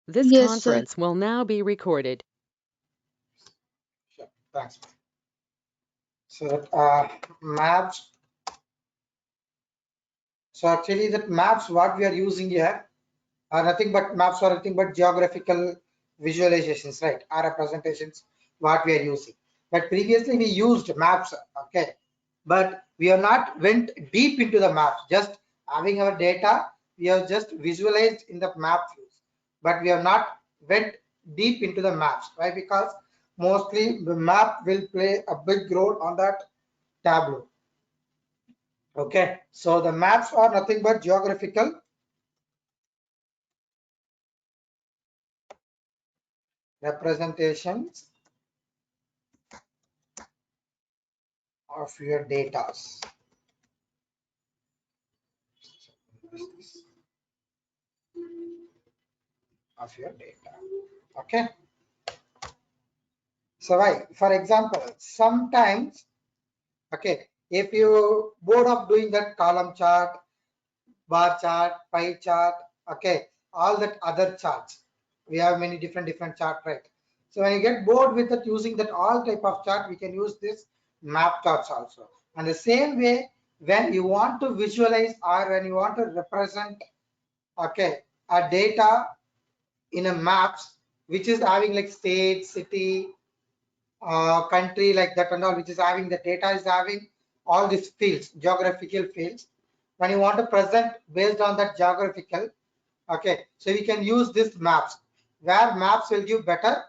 This Yes, sir. conference will now be recorded. Sure. Thanks. So maps. So actually, that maps what we are using here are nothing but maps are nothing but geographical visualizations, right? Are representations what we are using. But previously we used maps, okay, but we have not went deep into the maps. Just having our data, we have just visualized in the map views, but we have not went deep into the maps. Why? Because mostly the map will play a big role on that tableau. Okay, so the maps are nothing but geographical representations of your data. Of your data. Okay. So why? For example, sometimes, okay, if you bored of doing that column chart, bar chart, pie chart, okay, all that other charts, we have many different chart, right? So when you get bored with that using that all type of chart, we can use this map charts also. And the same way, when you want to visualize or when you want to represent, okay, a data in a maps which is having like state, city, country like that and all, which is having the data is having all these fields, geographical fields. When you want to present based on that geographical, okay, so we can use this maps, where maps will give better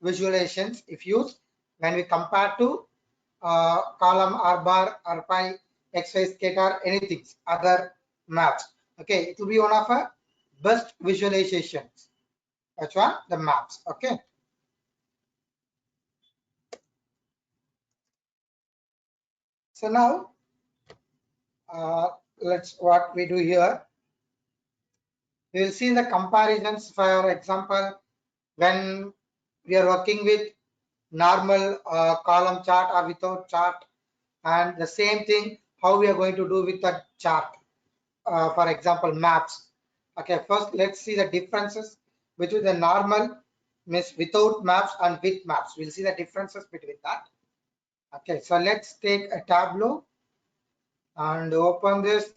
visualizations if used when we compare to column or bar or pie, XY scatter, anything other maps. Okay, it will be one of our best visualizations. Which one? The maps. Okay. So now let's what we do here. We will see the comparisons. For example, when we are working with normal column chart or without chart, and the same thing how we are going to do with the chart. For example, maps. Okay, first let's see the differences between the normal means without maps and with maps. We'll see the differences between that. Okay, so let's take a Tableau and open this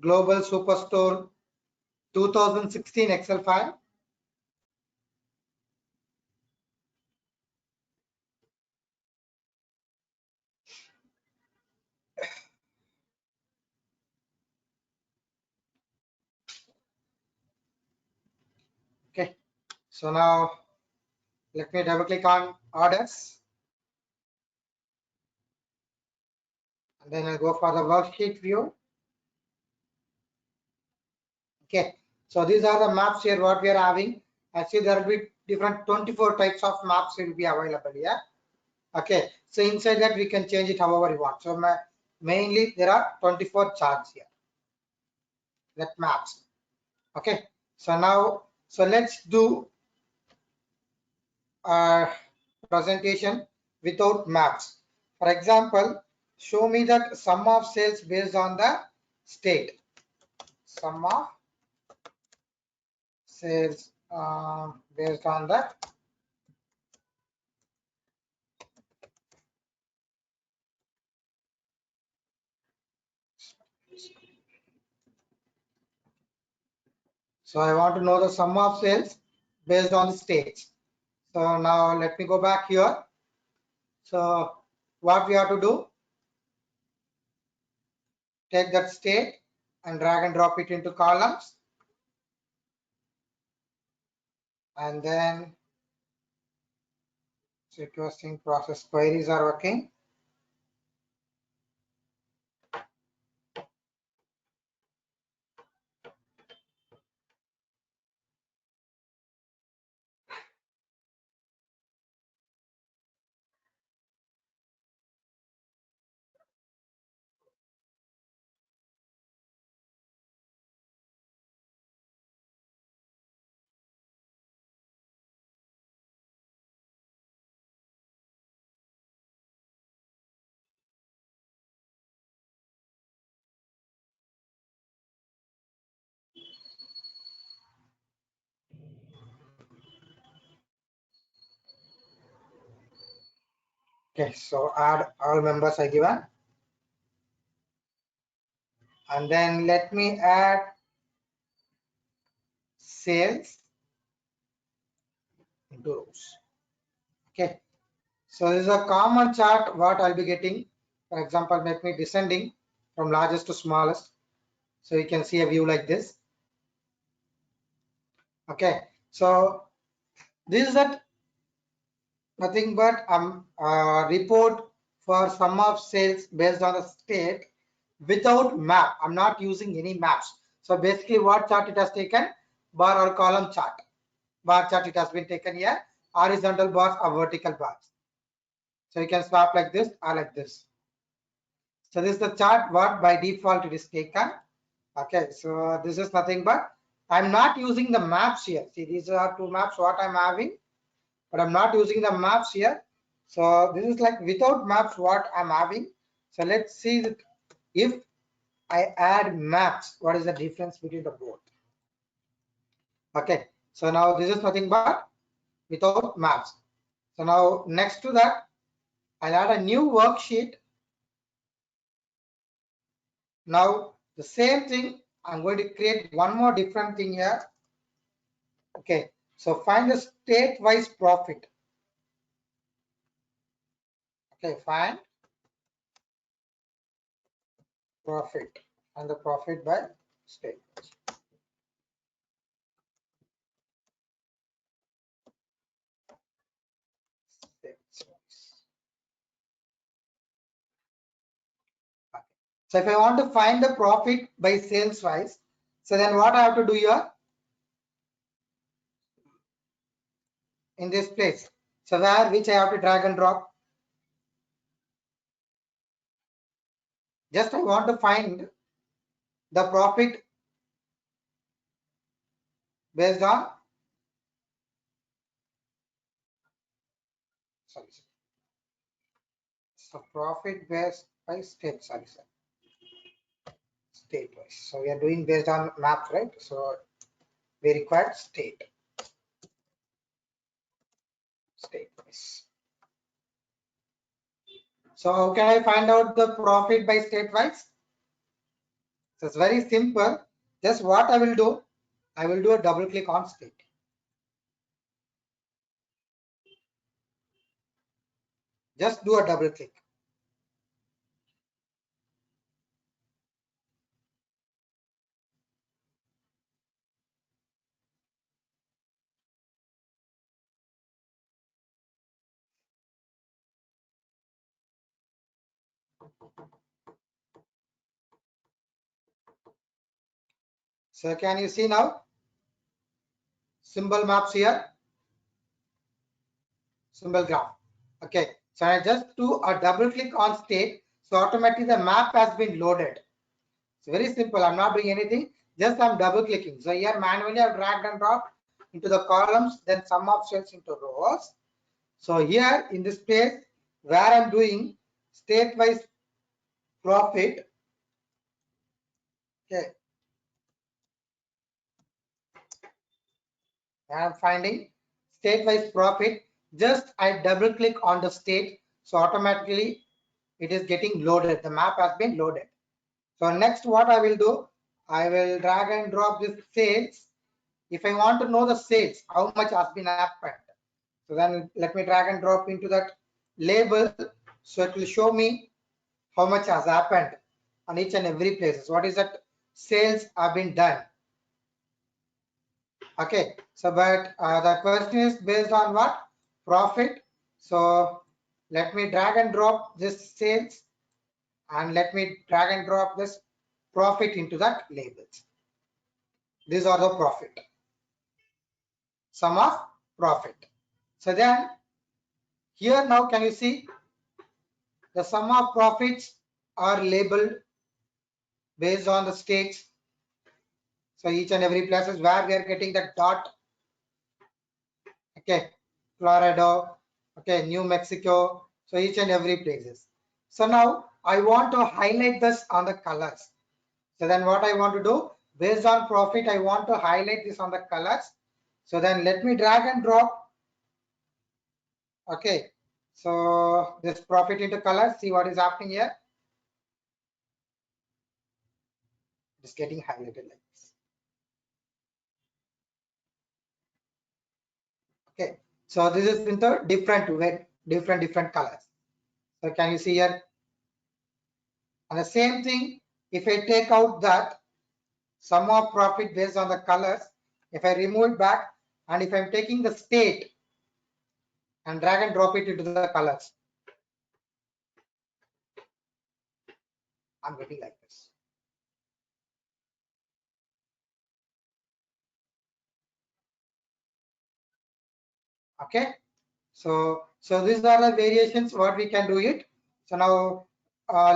Global Superstore 2016 Excel file. Okay, so now let me double click on orders and then I'll go for the worksheet view. Okay, so these are the maps here what we are having. Actually, there will be different 24 types of maps will be available here. Okay, so inside that we can change it however you want. So mainly there are 24 charts here, that maps. Okay, so now so let's do a presentation without maps. For example, show me that sum of sales based on the state. Sum of sales based on the so I want to know the sum of sales based on the states. So now let me go back here. So what we have to do, take that state and drag and drop it into columns, and then requesting process queries are working. Okay, so add all members are given, and then let me add sales into rows. Okay, so this is a common chart what I'll be getting. For example, make me descending from largest to smallest, so you can see a view like this. Okay, so this is that nothing but report for sum of sales based on the state without map. I'm not using any maps. So basically what chart it has taken? Bar or column chart. Bar chart it has been taken here. Horizontal bars or vertical bars. So you can swap like this or like this. So this is the chart what by default it is taken. Okay, so this is nothing but I'm not using the maps here. See, these are two maps what I'm having, but I'm not using the maps here. So this is like without maps what I'm having. So let's see that if I add maps, what is the difference between the both? Okay, so now this is nothing but without maps. So now next to that, I'll add a new worksheet. Now the same thing, I'm going to create one more different thing here. Okay, so find the state-wise profit. Okay, find profit and the profit by state. So if I want to find the profit by sales wise, so then what I have to do here in this place? So where which I have to drag and drop. Just I want to find the profit based on sorry, so profit based by state, state wise. So we are doing based on map, right? So we require state wise. So how can I find out the profit by state wise? So it's very simple. Just what I will do a double click on state. Just do a double click. So can you see now? Symbol maps here, symbol graph. Okay, so I just do a double click on state, so automatically the map has been loaded. It's very simple. I'm not doing anything, just I'm double clicking. So here manually I've dragged and dropped into the columns, then sum of sales into rows. So here in this place where I'm doing state wise profit, okay, I'm finding state wise profit. Just I double click on the state, so automatically it is getting loaded. The map has been loaded. So next what I will do, I will drag and drop this sales. If I want to know the sales, how much has been happened, so then let me drag and drop into that label, so it will show me how much has happened on each and every places. What is that sales have been done. Okay, so but the question is based on what? Profit. So let me drag and drop this sales, and let me drag and drop this profit into that labels. These are the profit, sum of profit. So then here now can you see the sum of profits are labeled based on the states. So each and every places where we are getting that dot. Okay, Florida, okay, New Mexico. So each and every places. So now I want to highlight this on the colors. So then what I want to do, based on profit, I want to highlight this on the colors. So then let me drag and drop. Okay, So this profit into colors, see what is happening here. It's getting highlighted like this. Okay, so this is into different way, different colors. So can you see here? And the same thing, if I take out that sum of profit based on the colors, if I remove it back, and if I'm taking the state and drag and drop it into the colors, I'm getting like this. Okay, so these are the variations what we can do it. So now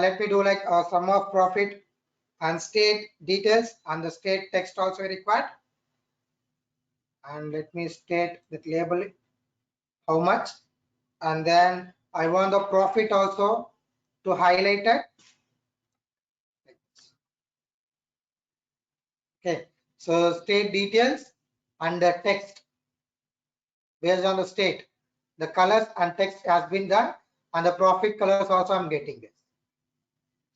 let me do like a sum of profit and state details, and the state text also required. And let me state that label how much, and then I want the profit also to highlight it. Okay, so state details and the text based on the state, the colors and text has been done, and the profit colors also I'm getting this.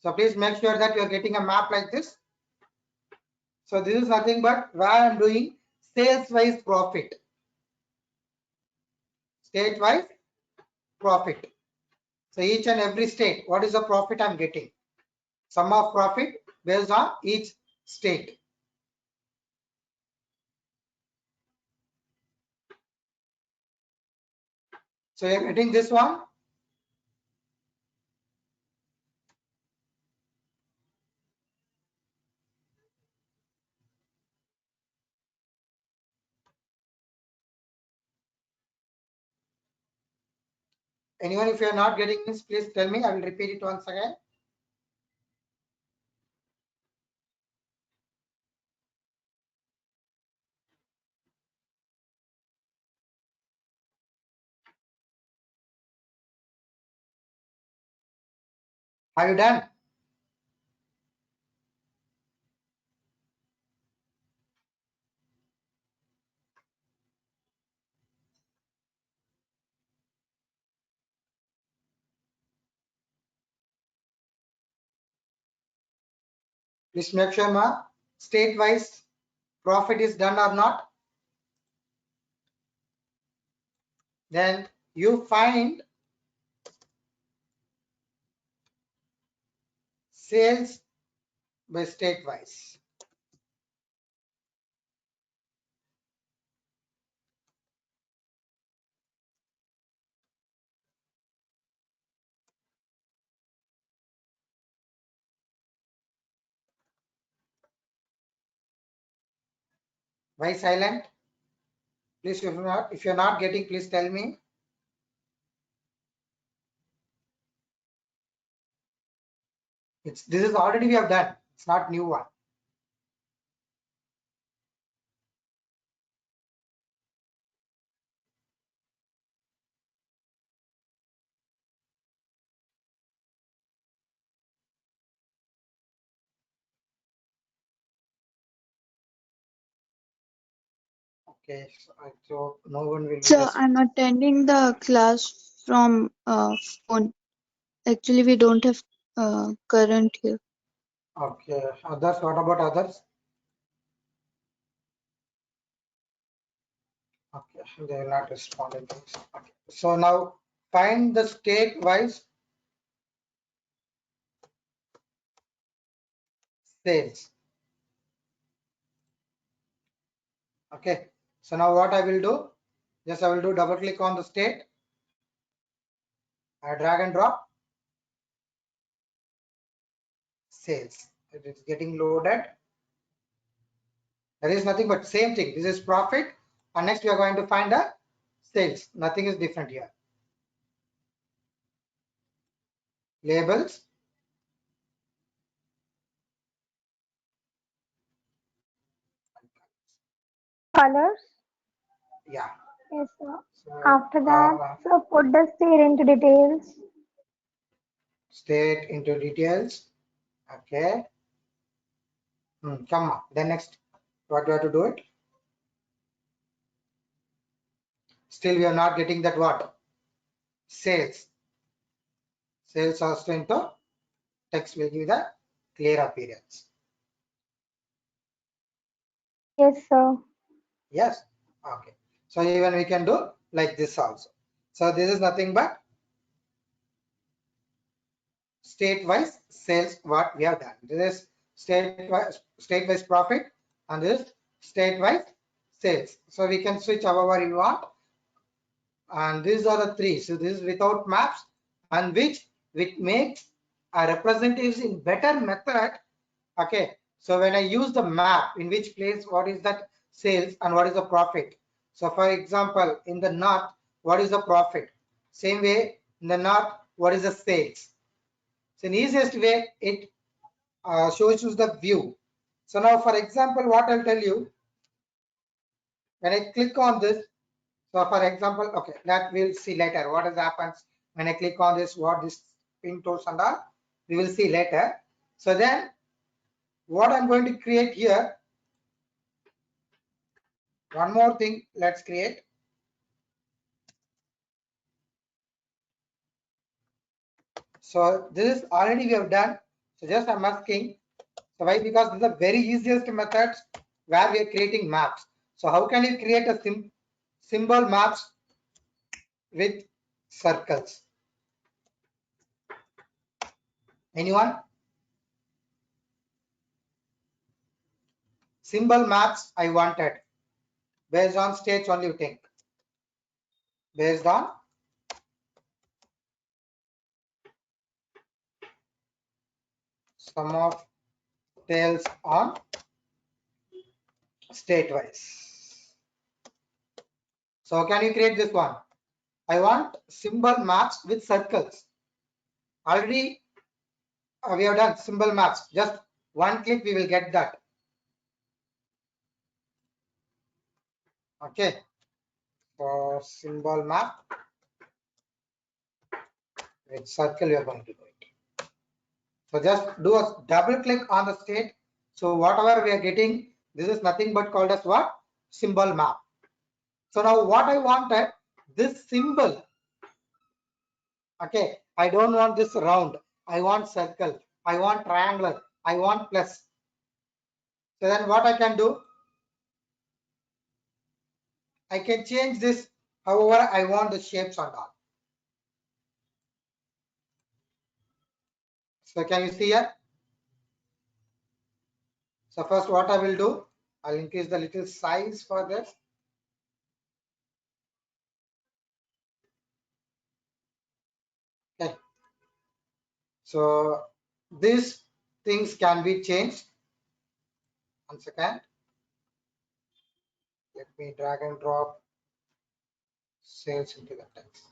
So please make sure that you're getting a map like this. So this is nothing but where I'm doing sales wise profit, state wise profit. So each and every state, what is the profit I'm getting? Sum of profit based on each state. So you're getting this one. Anyone, if you're not getting this, please tell me. I will repeat it once again. Have you done? Please make sure ma state wise profit is done or not. Then you find sales by state wise. Why silent? Please, if you're not getting, please tell me. This is already we have done. It's not new one. Okay, so no one will. So I'm attending the class from phone. Actually, we don't have current here. Okay, others. What about others? Okay, they will not respond. Okay. So now find the state wise sales. Okay, so now what I will do, just I will do double click on the state, I drag and drop sales. It is getting loaded. There is nothing but same thing. This is profit, and next we are going to find the sales. Nothing is different here. Labels, Colors. yeah. Yes, sir. So, After that, so put the state into details. state into details. Okay. Come on. Then next, what do you have to do it? Still, we are not getting that what? sales. Sales also into text will give the clear appearance. Yes, sir. Yes. Okay. So even we can do like this also. So this is nothing but state-wise sales what we have done. This is state-wise profit and this is state-wise sales. So we can switch however you want. And these are the three. So this is without maps and which makes a representatives in better method. Okay. So when I use the map, in which place what is that sales and what is the profit. So for example, in the north, what is the profit? Same way in the north, what is the sales? So in easiest way, it shows you the view. So now for example, what I'll tell you, when I click on this, so for example, okay, that we'll see later what has happens when I click on this, what this pin tools and all, we will see later. So then what I'm going to create here, one more thing, let's create. So this is already we have done. So just I'm asking, so why? Because this is the very easiest methods where we are creating maps. So how can you create a symbol maps with circles? Anyone? Symbol maps I wanted based on states only, you think, based on sum of tails on state wise. So can you create this one? I want symbol maps with circles. Already we have done symbol maps. Just one click we will get that. Okay. For symbol map with circle we are going to do it. So just do a double click on the state. So whatever we are getting, this is nothing but called as what? Symbol map. So now what I wanted, this symbol. Okay, I don't want this round. I want circle. I want triangular. I want plus. So then what I can do? I can change this however I want the shapes and all. So can you see here? So first what I will do, I'll increase the little size for this. Okay. So these things can be changed. 1 second. Let me drag and drop sales into the text.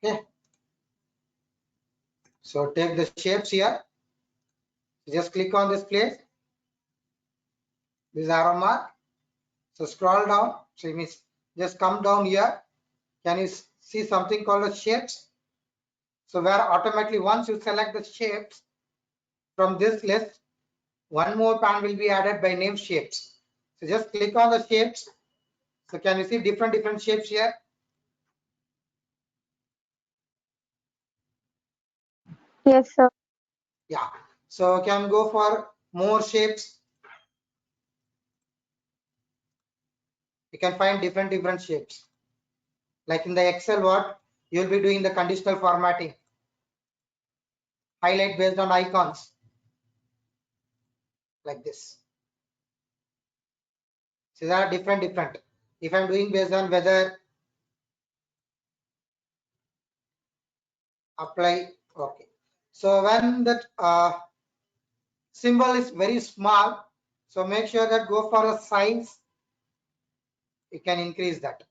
Okay. So take the shapes here. Just click on this place. This arrow mark. So scroll down. So it means just come down here. Can you see something called as shapes? So where automatically once you select the shapes from this list, one more pan will be added by name shapes. So just click on the shapes. So can you see different shapes here? Yes, sir. Yeah. So can go for more shapes. You can find different shapes. Like in the Excel, what you'll be doing the conditional formatting. Highlight based on icons. Like this. So there are different. If I'm doing based on whether apply, okay. So when that symbol is very small, so make sure that go for a size. You can increase that.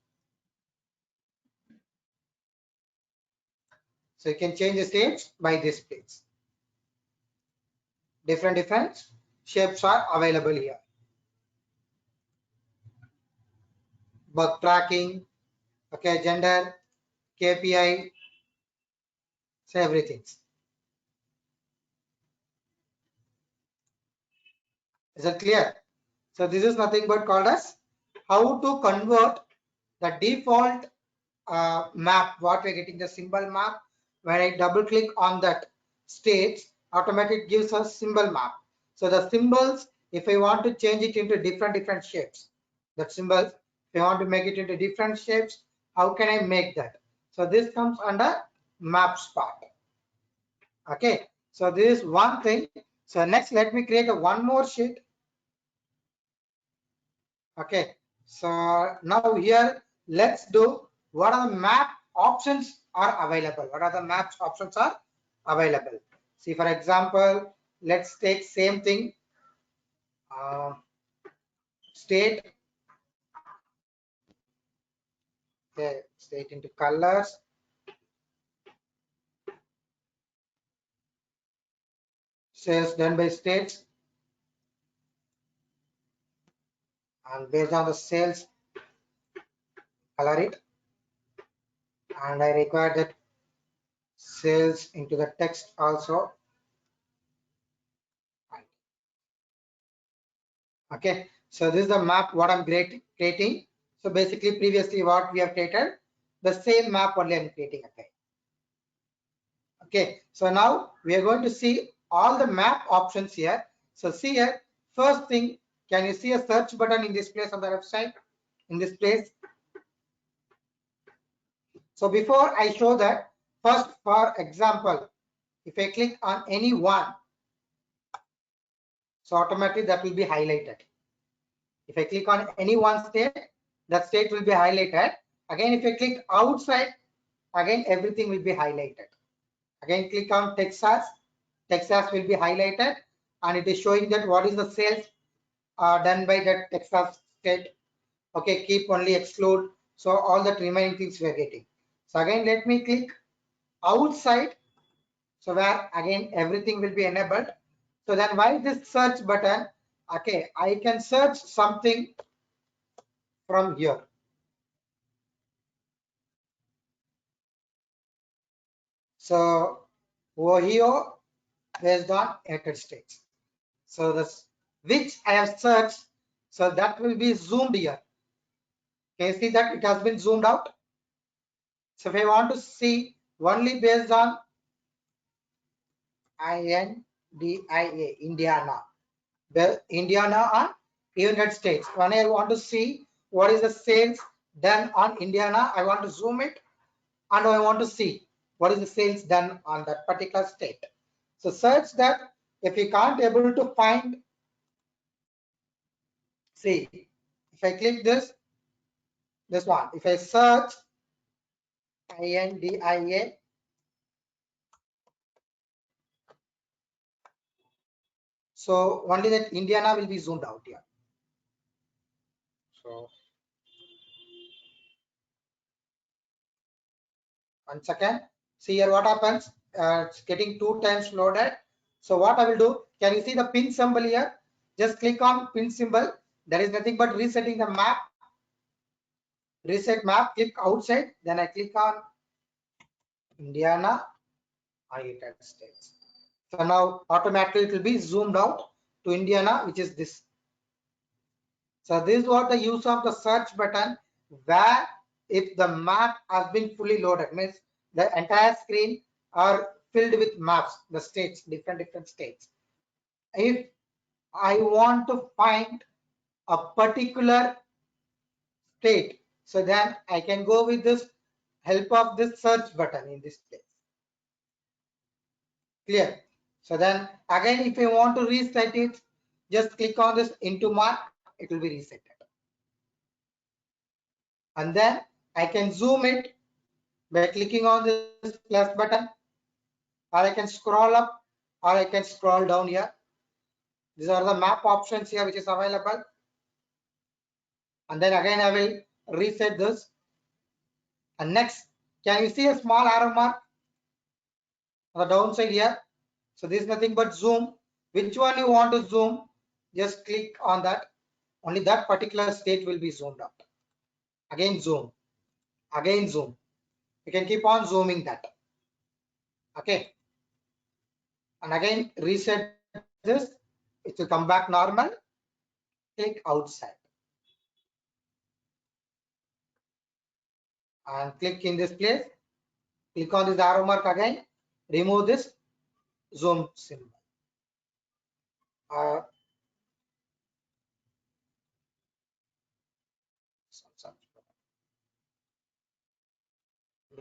So you can change the shapes by this place. Different shapes are available here. Bug tracking, okay, gender, KPI, so everything. Is that clear? So this is nothing but called as how to convert the default map, what we're getting the symbol map. When I double click on that states, automatic gives us symbol map. So the symbols, if I want to change it into different shapes, that symbols, if I want to make it into different shapes, how can I make that? So this comes under maps part. Okay, so this is one thing. So next, let me create a one more sheet. Okay, so now here let's do what are the map options are available. What are the maps options are available? See, for example, let's take same thing, state. Okay, state into colors. Sales done by states, and based on the sales, color it. And I require that sales into the text also. Okay, so this is the map what I'm creating. So basically previously what we have created, the same map only I'm creating again. Okay, so now we are going to see all the map options here. So see here, first thing, can you see a search button in this place on the left side, in this place? So before I show that, first for example, if I click on any one, so automatically that will be highlighted. If I click on any one state, that state will be highlighted. Again, if I click outside, again everything will be highlighted. Again, click on Texas, Texas will be highlighted, and it is showing that what is the sales done by that Texas state. Okay, keep only exclude. So all that remaining things we are getting. So again, let me click outside. So where again everything will be enabled. So then why this search button? Okay, I can search something from here. So Ohio based on United States. So this which I have searched, so that will be zoomed here. Can you see that it has been zoomed out? So if I want to see only based on INDIA, Indiana, the Indiana on United States. When I want to see what is the sales done on Indiana, I want to zoom it, and I want to see what is the sales done on that particular state. So search that. If you can't able to find, see, if I click this one, if I search INDIA, so only that Indiana will be zoomed out here. So once again, see here what happens. It's getting 2 times loaded. So what I will do, can you see the pin symbol here? Just click on pin symbol. There is nothing but resetting the map. Reset map, click outside. Then I click on Indiana or United States. So now automatically it will be zoomed out to Indiana, which is this. So this is what the use of the search button, where if the map has been fully loaded, means the entire screen are filled with maps, the states, different states. If I want to find a particular state, so then I can go with this help of this search button in this place. Clear? So then again, if I want to reset it, just click on this into mark, it will be reset. And then I can zoom it by clicking on this plus button, or I can scroll up, or I can scroll down here. These are the map options here which is available. And then again I will reset this. And next, can you see a small arrow mark on the downside here? So this is nothing but zoom. Which one you want to zoom, just click on that. Only that particular state will be zoomed out. Again zoom, again zoom. You can keep on zooming that. Okay. And again reset this, it will come back normal. click outside and click in this place. Click on this arrow mark again. Remove this zoom symbol.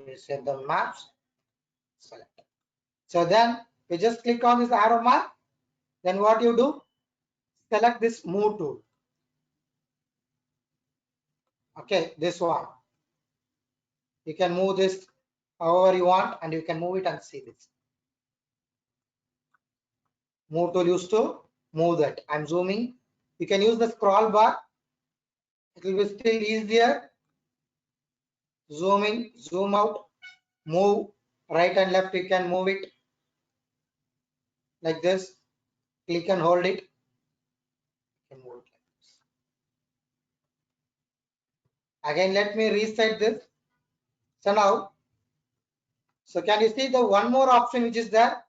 We set the maps. Select. So then we just click on this arrow mark. Then what you do? Select this move tool. Okay, this one. You can move this however you want, and you can move it and see this. Move tool used to move that. I'm zooming. You can use the scroll bar. It will be still easier. Zoom in, zoom out, move right and left. You can move it like this. Click and hold it. You can move it like this. Again, let me reset this. So now, so can you see the one more option which is there?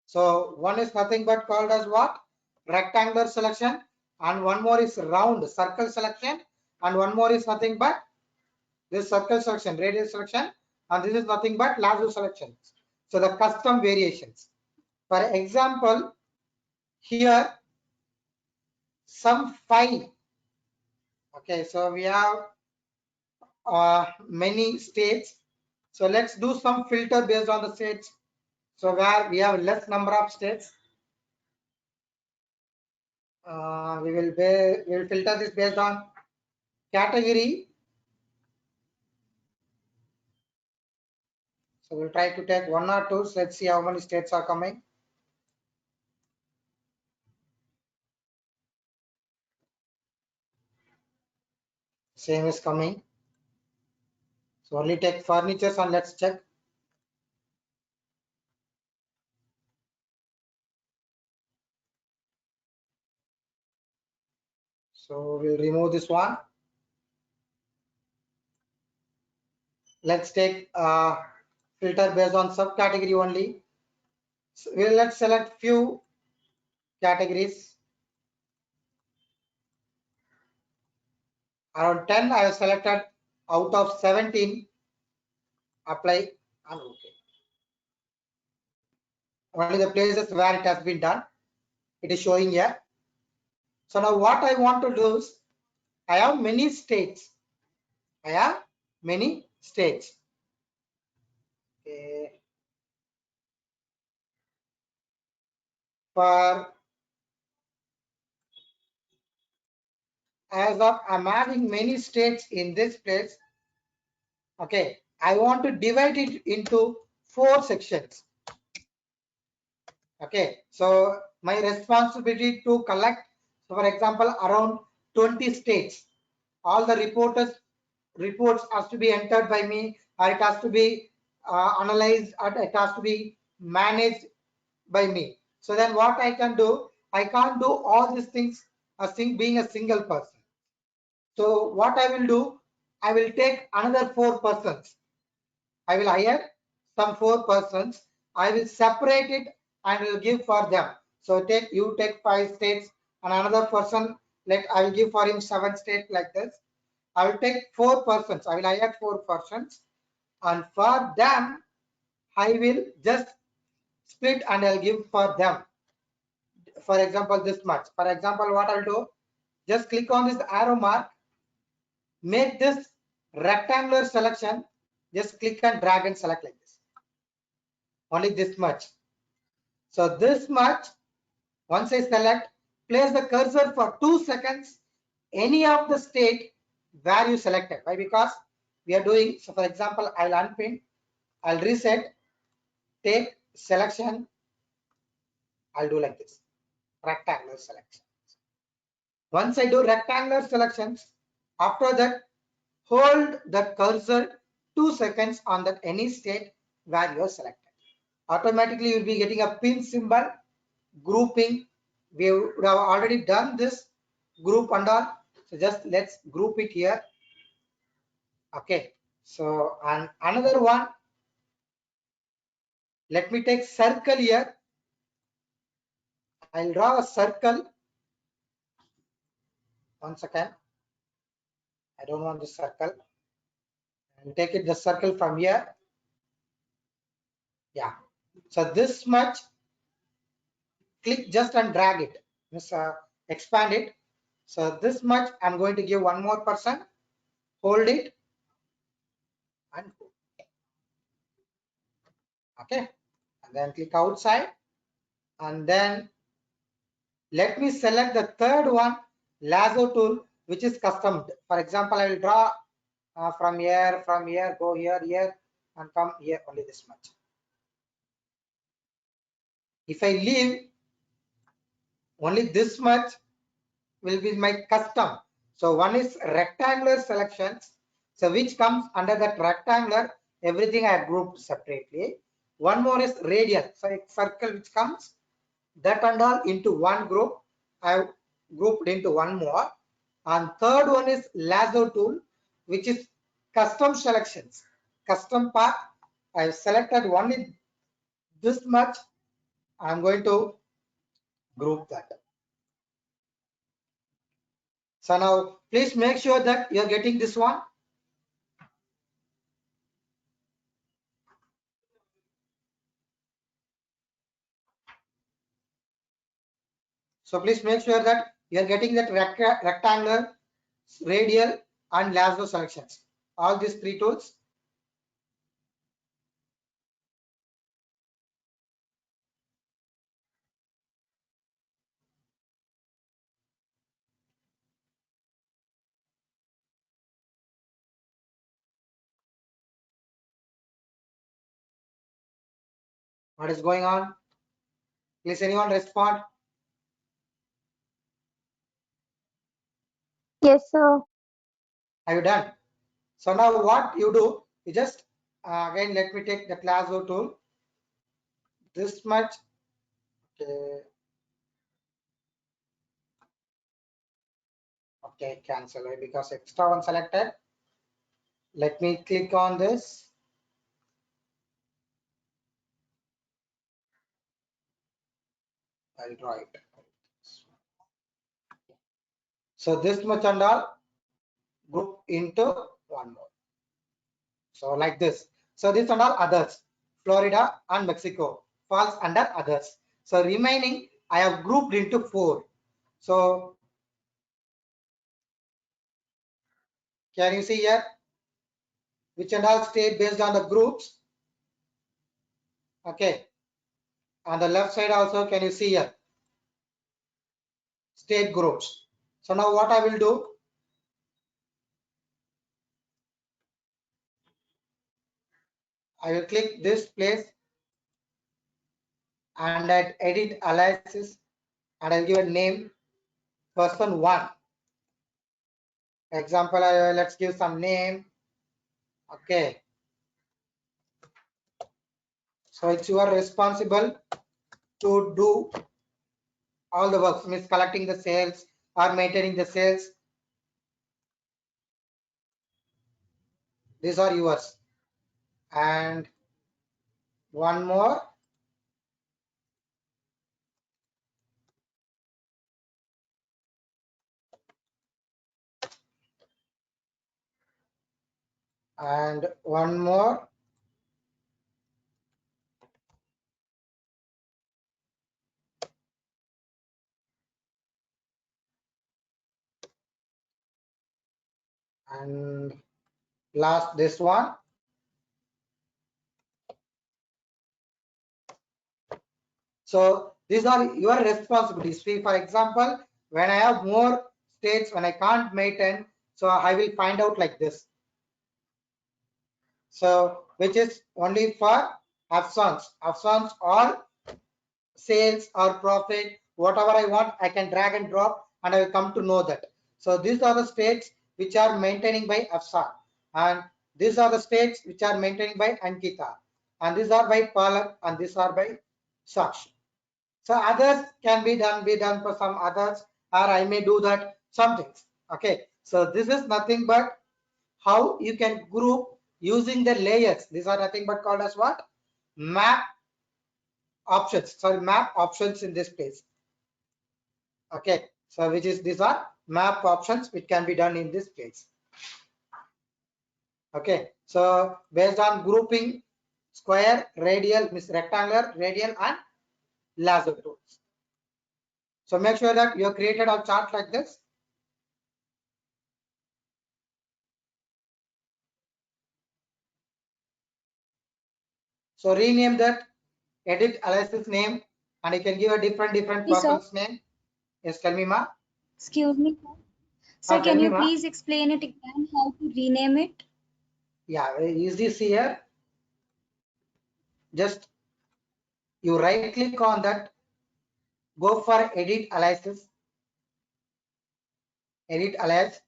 So one is nothing but called as what? Rectangular selection, and one more is round circle selection, and one more is nothing but this circle selection, radius selection, and this is nothing but lasso selection. So the custom variations. For example, here some 5. Okay, so we have many states. So let's do some filter based on the states. So where we have less number of states, we will filter this based on category. So we'll try to take 1 or 2. So let's see how many states are coming. Same is coming. So only take furnitures and let's check. So we'll remove this one. Let's take filter based on subcategory only. So let's select few categories. Around 10 I have selected out of 17. Apply and OK. Only the places where it has been done, it is showing here. So now what I want to do is, I have many states. Okay. For as of I'm having many states in this place. Okay, I want to divide it into 4 sections. Okay, so my responsibility to collect, so for example, around 20 states. All the reports has to be entered by me, or it has to be analyzed, or it has to be managed by me. So then what I can do, I can't do all these things being a single person. So what I will do, I will take another 4 persons. I will hire some 4 persons. I will separate it and will give for them. So you take 5 states, and another person, like I will give for him 7 states like this. I will take 4 persons. I will hire 4 persons, and for them I will just split and I'll give for them. For example, this much. For example, what I'll do, just click on this arrow mark, make this rectangular selection, just click and drag and select like this. Only this much. So this much, once I select, place the cursor for 2 seconds, any of the state where you selected. Why? Because we are doing, so for example, I'll unpin, I'll reset, take selection, I'll do like this, rectangular selection. Once I do rectangular selections, after that, hold the cursor 2 seconds on that any state where you are selected. Automatically you will be getting a pin symbol, grouping. We would have already done this group and all. So just let's group it here. Okay. So and another one, let me take circle here. I'll draw a circle. One second. I don't want this circle. And take it the circle from here. Yeah. So this much, click just and drag it. Just expand it. So this much, I'm going to give 1 more person. Hold it. And okay. And then click outside. And then let me select the third one, lasso tool, which is custom. For example, I will draw from here, go here, and come here, only this much. If I leave, only this much will be my custom. So one is rectangular selections, so which comes under that rectangular, everything I have grouped separately. One more is radial, so circle which comes that and all into one group. I have grouped into one more. And third one is lasso tool, which is custom selections, custom path. I have selected only this much. I'm going to group that. So now please make sure that you're getting this one. So please make sure that you're getting that rectangular, radial, and lasso selections. All these three tools. What is going on? Please anyone respond. Yes, sir. Are you done? So now what you do, you just again let me take the lasso tool. This much. Okay. Okay, cancel it because extra one selected. Let me click on this. I'll draw it. So this much and all group into one more. So like this. So this and all others. Florida and Mexico falls under others. So remaining I have grouped into 4. So can you see here which and all state based on the groups? Okay. On the left side also, can you see here state groups? So now what I will do, I will click this place and at edit aliases and I'll give a name person 1. Example, let's give some name. Okay. So it's you are responsible to do all the works, means collecting the sales or maintaining the sales. These are yours. And one more. And one more. And last this one. So these are your responsibilities. See, for example, when I have more states, when I can't maintain, so I will find out like this. So which is only for absence or sales or profit, whatever I want, I can drag and drop and I will come to know that. So these are the states which are maintaining by Afsan, and these are the states which are maintaining by Ankita, and these are by Palak, and these are by Sakshi. So others can be done for some others, or I may do that some things. Okay, so this is nothing but how you can group using the layers. These are nothing but called as what? Map options. Sorry, map options in this place. Okay, so which is these are map options which can be done in this place. Okay, so based on grouping square, radial, means rectangular, radial, and lasso tools. So make sure that you have created a chart like this. So rename that, edit alias's name, and you can give a different Yes, sir. person's name. Yes, tell me, ma. Excuse me. Sir, Tell can me, you ma. please explain it again how to rename it? Yeah, is this here? Just you right click on that, go for edit aliases, edit alias,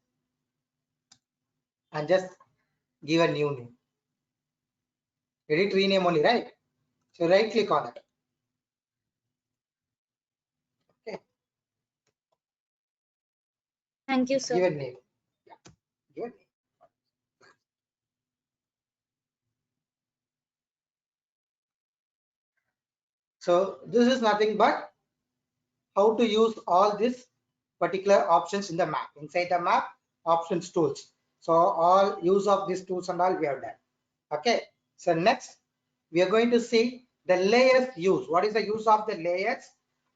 and just give a new name. Edit rename only, right? So right click on it. Okay. Thank you, sir. Give a name. Yeah. Give a name. So this is nothing but how to use all these particular options in the map. Inside the map, options tools. So all use of these tools and all we have done. Okay. So next we are going to see the layers use. What is the use of the layers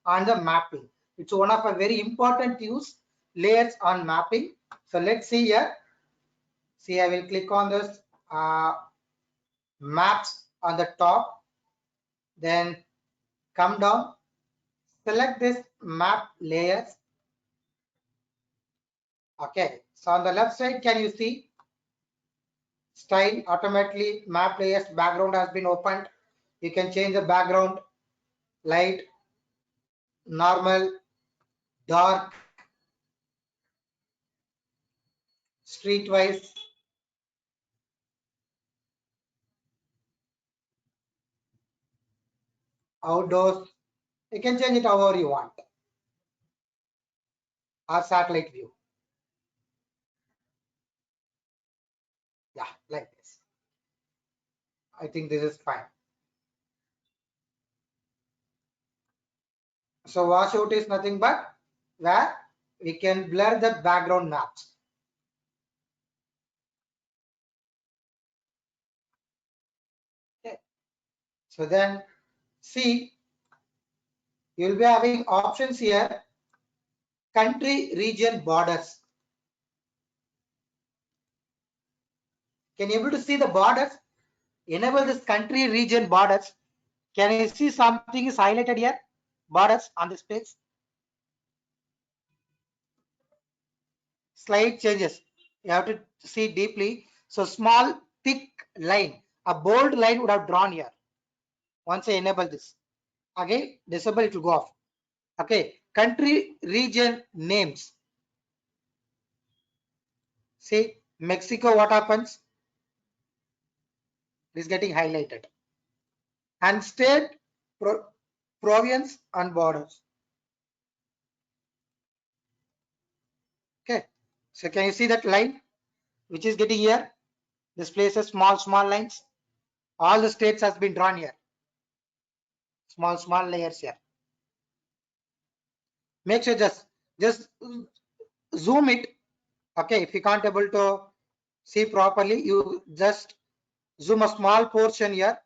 on the mapping? It's one of a very important use, layers on mapping. So let's see here. See, I will click on this maps on the top, then come down, select this map layers. Okay, so on the left side, can you see style automatically map layers background has been opened. You can change the background, light, normal, dark, streetwise, outdoors. You can change it however you want, or satellite view. Yeah, like this. I think this is fine. So washout is nothing but where we can blur the background maps. Okay. So then see, you'll be having options here, country, region, borders. Can you able to see the borders? Enable this country, region, borders. Can you see something is highlighted here? Borders on this page. Slide changes. You have to see deeply. So small, thick line, a bold line would have drawn here. Once I enable this, again disable, it will go off. Okay, country, region, names. See Mexico, what happens? It is getting highlighted. And state, province, and borders. Okay, so can you see that line which is getting here? This places small lines. All the states has been drawn here. Small layers here. Make sure just zoom it. Okay, if you can't able to see properly, you just zoom a small portion here.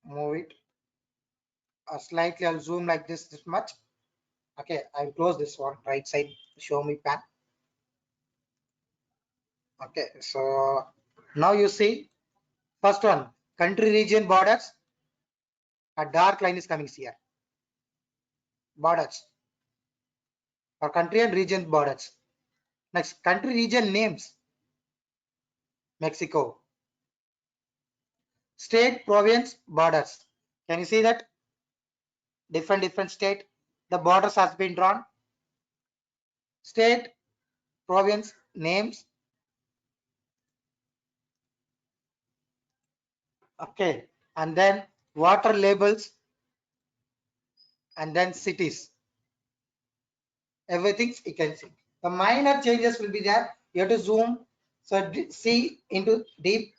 Move it slightly. I'll zoom like this much. Okay, I'll close this one, right side show me pan. Okay, so now you see first one, country, region, borders. A dark line is coming here. Borders for country and region borders. Next, country, region, names. Mexico. State, province, borders. Can you see that? Different state. The borders has been drawn. State, province, names. Okay, and then water labels, and then cities. Everything you can see. The minor changes will be there. You have to zoom. So see into deep.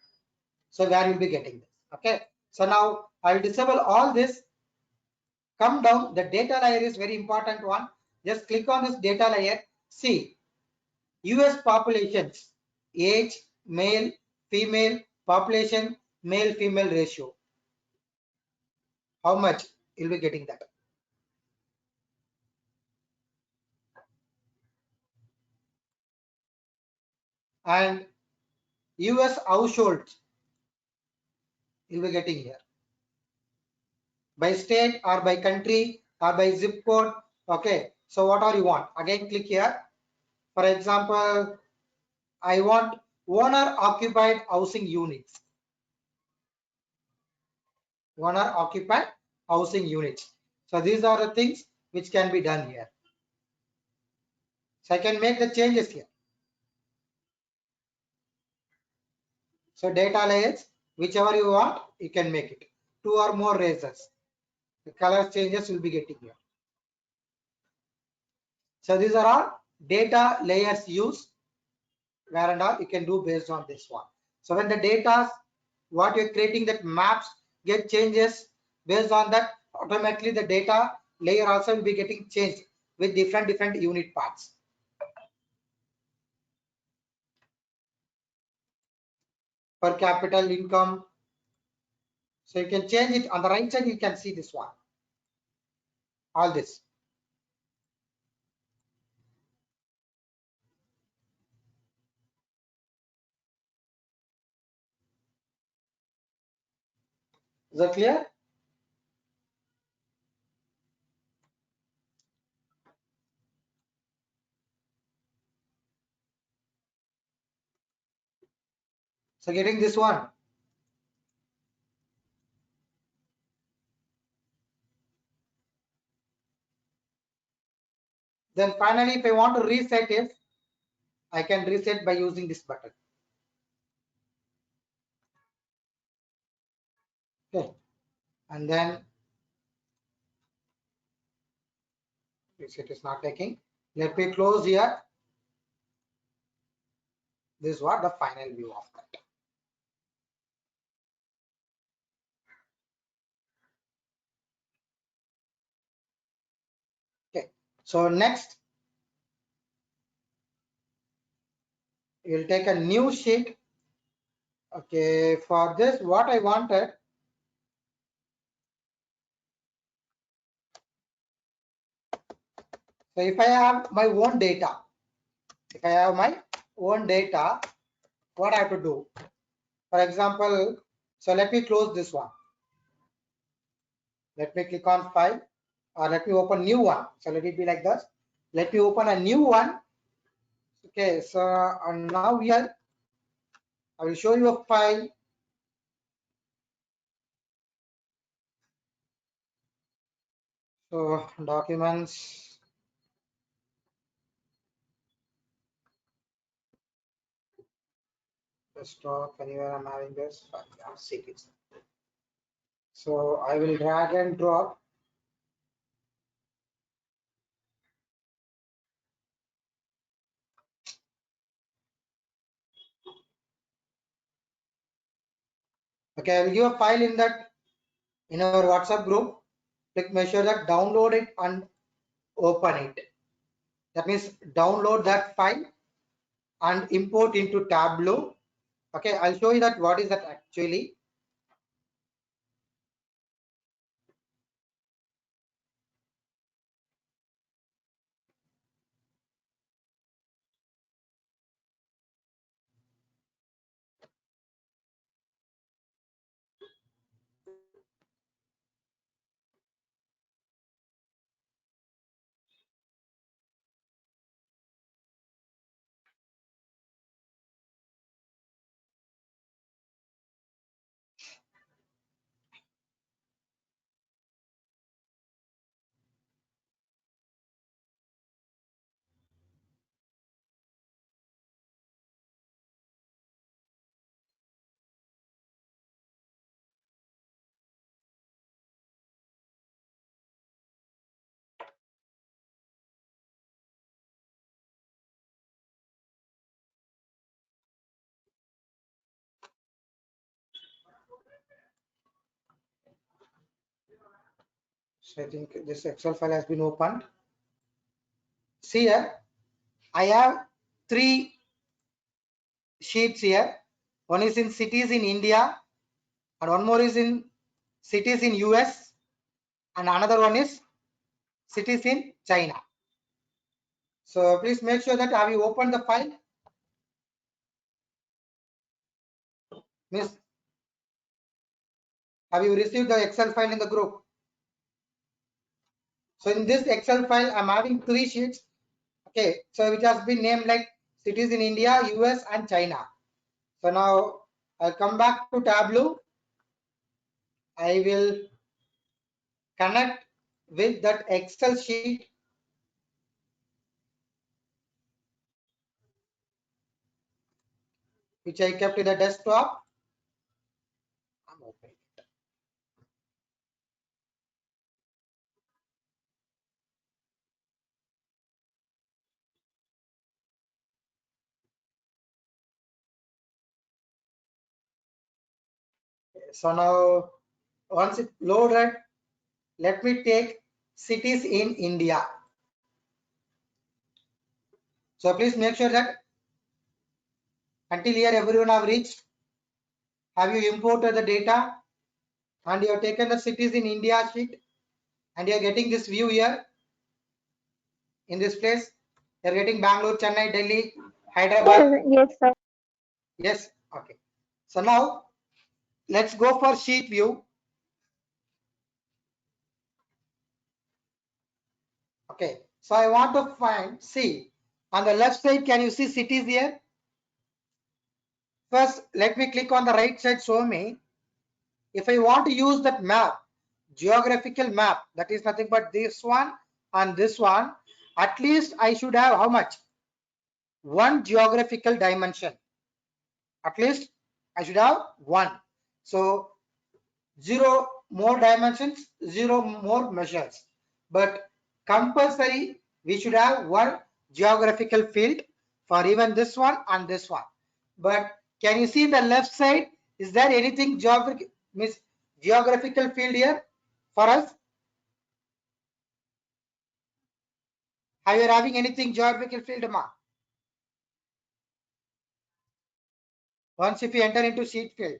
So where you'll be getting this. Okay. So now I will disable all this. Come down. The data layer is very important one. Just click on this data layer. See US populations, age, male, female, population, male female ratio. How much you'll be getting that? And US households you'll be getting here. By state or by country or by zip code. Okay. So whatever you want. Again, click here. For example, I want owner occupied housing units. Owner occupied housing units. So these are the things which can be done here. So I can make the changes here. So data layers, whichever you want, you can make it. 2 or more razors. The color changes will be getting here. So these are all data layers used where and all you can do based on this one. So when the data, what you're creating, that maps get changes based on that, automatically the data layer also will be getting changed with different unit parts. Per capita income. So you can change it on the right side. You can see this one. All this. Is that clear? So getting this one. Then finally, if I want to reset it, I can reset by using this button. Okay. And then reset is not taking. Let me close here. This is what the final view of that. Okay. So next, you'll take a new sheet. Okay. For this, what I wanted. So if I have my own data, what I have to do? For example, so let me close this one. Let me click on file or let me open new one. So let it be like this. Let me open a new one. Okay, so now here I will show you a file. So documents. Desktop, anywhere I'm having this file. Yeah, see it. So I will drag and drop. Okay, I will give a file in that in our WhatsApp group. Click make sure that download it and open it. That means download that file and import into Tableau. Okay, I'll show you that what is that actually. So I think this Excel file has been opened. See here, I have 3 sheets here. One is in cities in India, and one more is in cities in US, and another one is cities in China. So please make sure that have you opened the file? Miss, have you received the Excel file in the group? So in this Excel file, I'm having 3 sheets. Okay, so which has been named like cities in India, US, and China. So now I'll come back to Tableau. I will connect with that Excel sheet. Which I kept in the desktop. I'm opening it. So now once it loaded, let me take cities in India. So please make sure that until here everyone have reached. Have you imported the data and you have taken the cities in India sheet and you are getting this view here in this place. You are getting Bangalore, Chennai, Delhi, Hyderabad. Yes, sir. Yes. Okay. So now let's go for sheet view. Okay. So I want to find, see on the left side, can you see cities here? First, let me click on the right side, show me. If I want to use that map, geographical map, that is nothing but this one and this one, at least I should have how much? One geographical dimension. At least I should have one. So 0 more dimensions, 0 more measures. But compulsory, we should have one geographical field for even this one and this one. But can you see the left side? Is there anything geographical field here for us? Are you having anything geographical field, ma? Once if you enter into sheet field,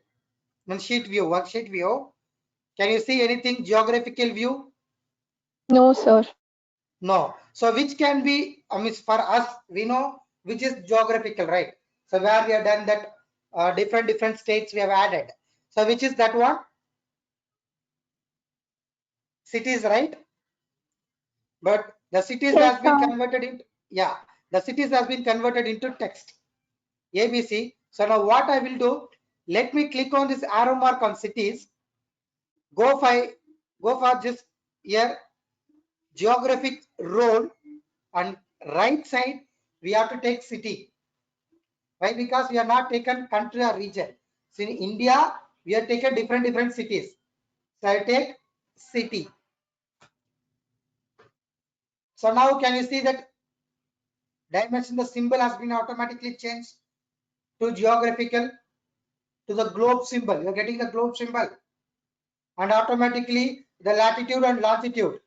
then sheet view, worksheet view, can you see anything geographical view? No, sir. No. So which can be, I mean, for us, we know which is geographical, right? So where we have done that different states we have added. So which is that one? Cities, right? But the cities Yes, has been sir. converted into, yeah, the cities has been converted into text. ABC. So now what I will do, let me click on this arrow mark on cities. Go for this here, geographic role, and right side we have to take city. Why? Because we have not taken country or region. So in India, we have taken different cities. So I take city. So now can you see that dimension, the symbol has been automatically changed to geographical, to the globe symbol. You are getting the globe symbol. And automatically the latitude and longitude.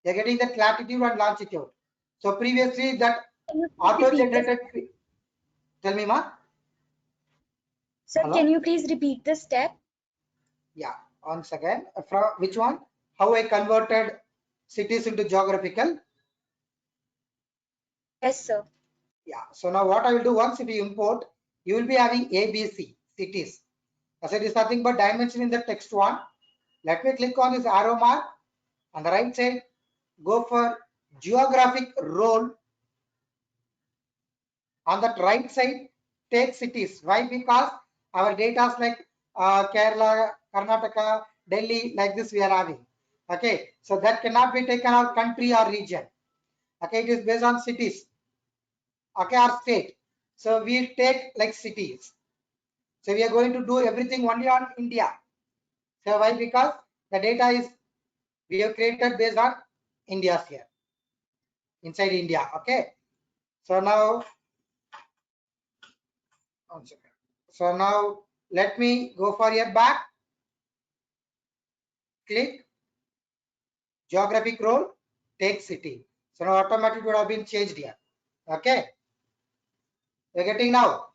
You are getting that latitude and longitude. So previously that Can you please repeat this? auto-generated, tell me, ma. Sir, Hello? can you please repeat the step? Yeah, once again, from which one? How I converted cities into geographical. Yes, sir. Yeah, so now what I will do, once if you import, you will be having ABC cities. As it is nothing but dimension in the text one. Let me click on this arrow mark on the right side, go for geographic role. On that right side, take cities. Why? Because our data is like Kerala, Karnataka, Delhi, like this we are having. Okay, so that cannot be taken out country or region. Okay, it is based on cities. Okay, or state. So we take like cities. So we are going to do everything only on India. So why? Because the data is we have created based on India's here, inside India. Okay. So now, one second. So now let me go for your back. Click. geographic role, take city. So now automatically would have been changed here. Okay. You're getting now.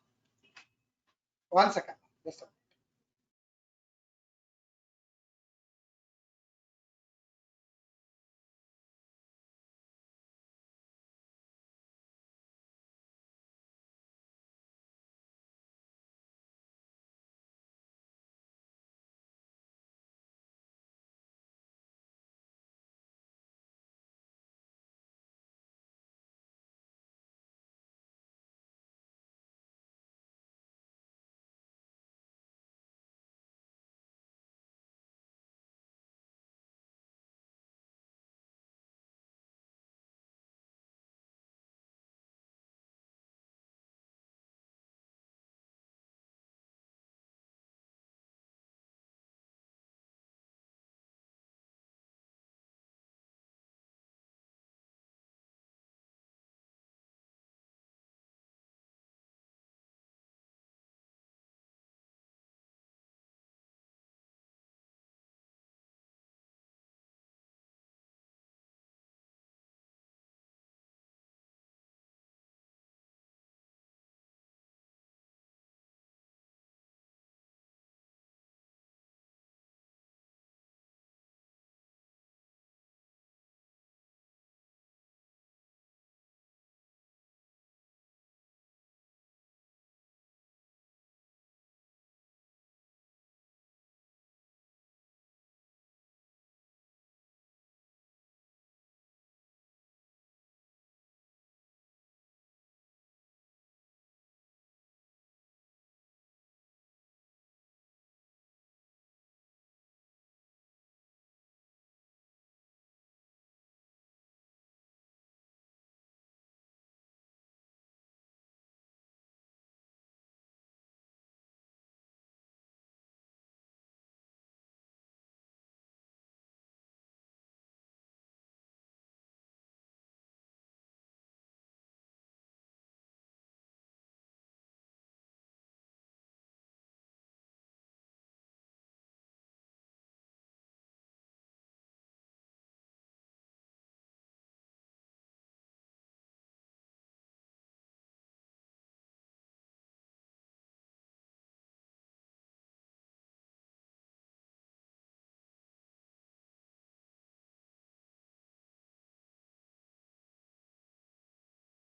1 second. Just a minute.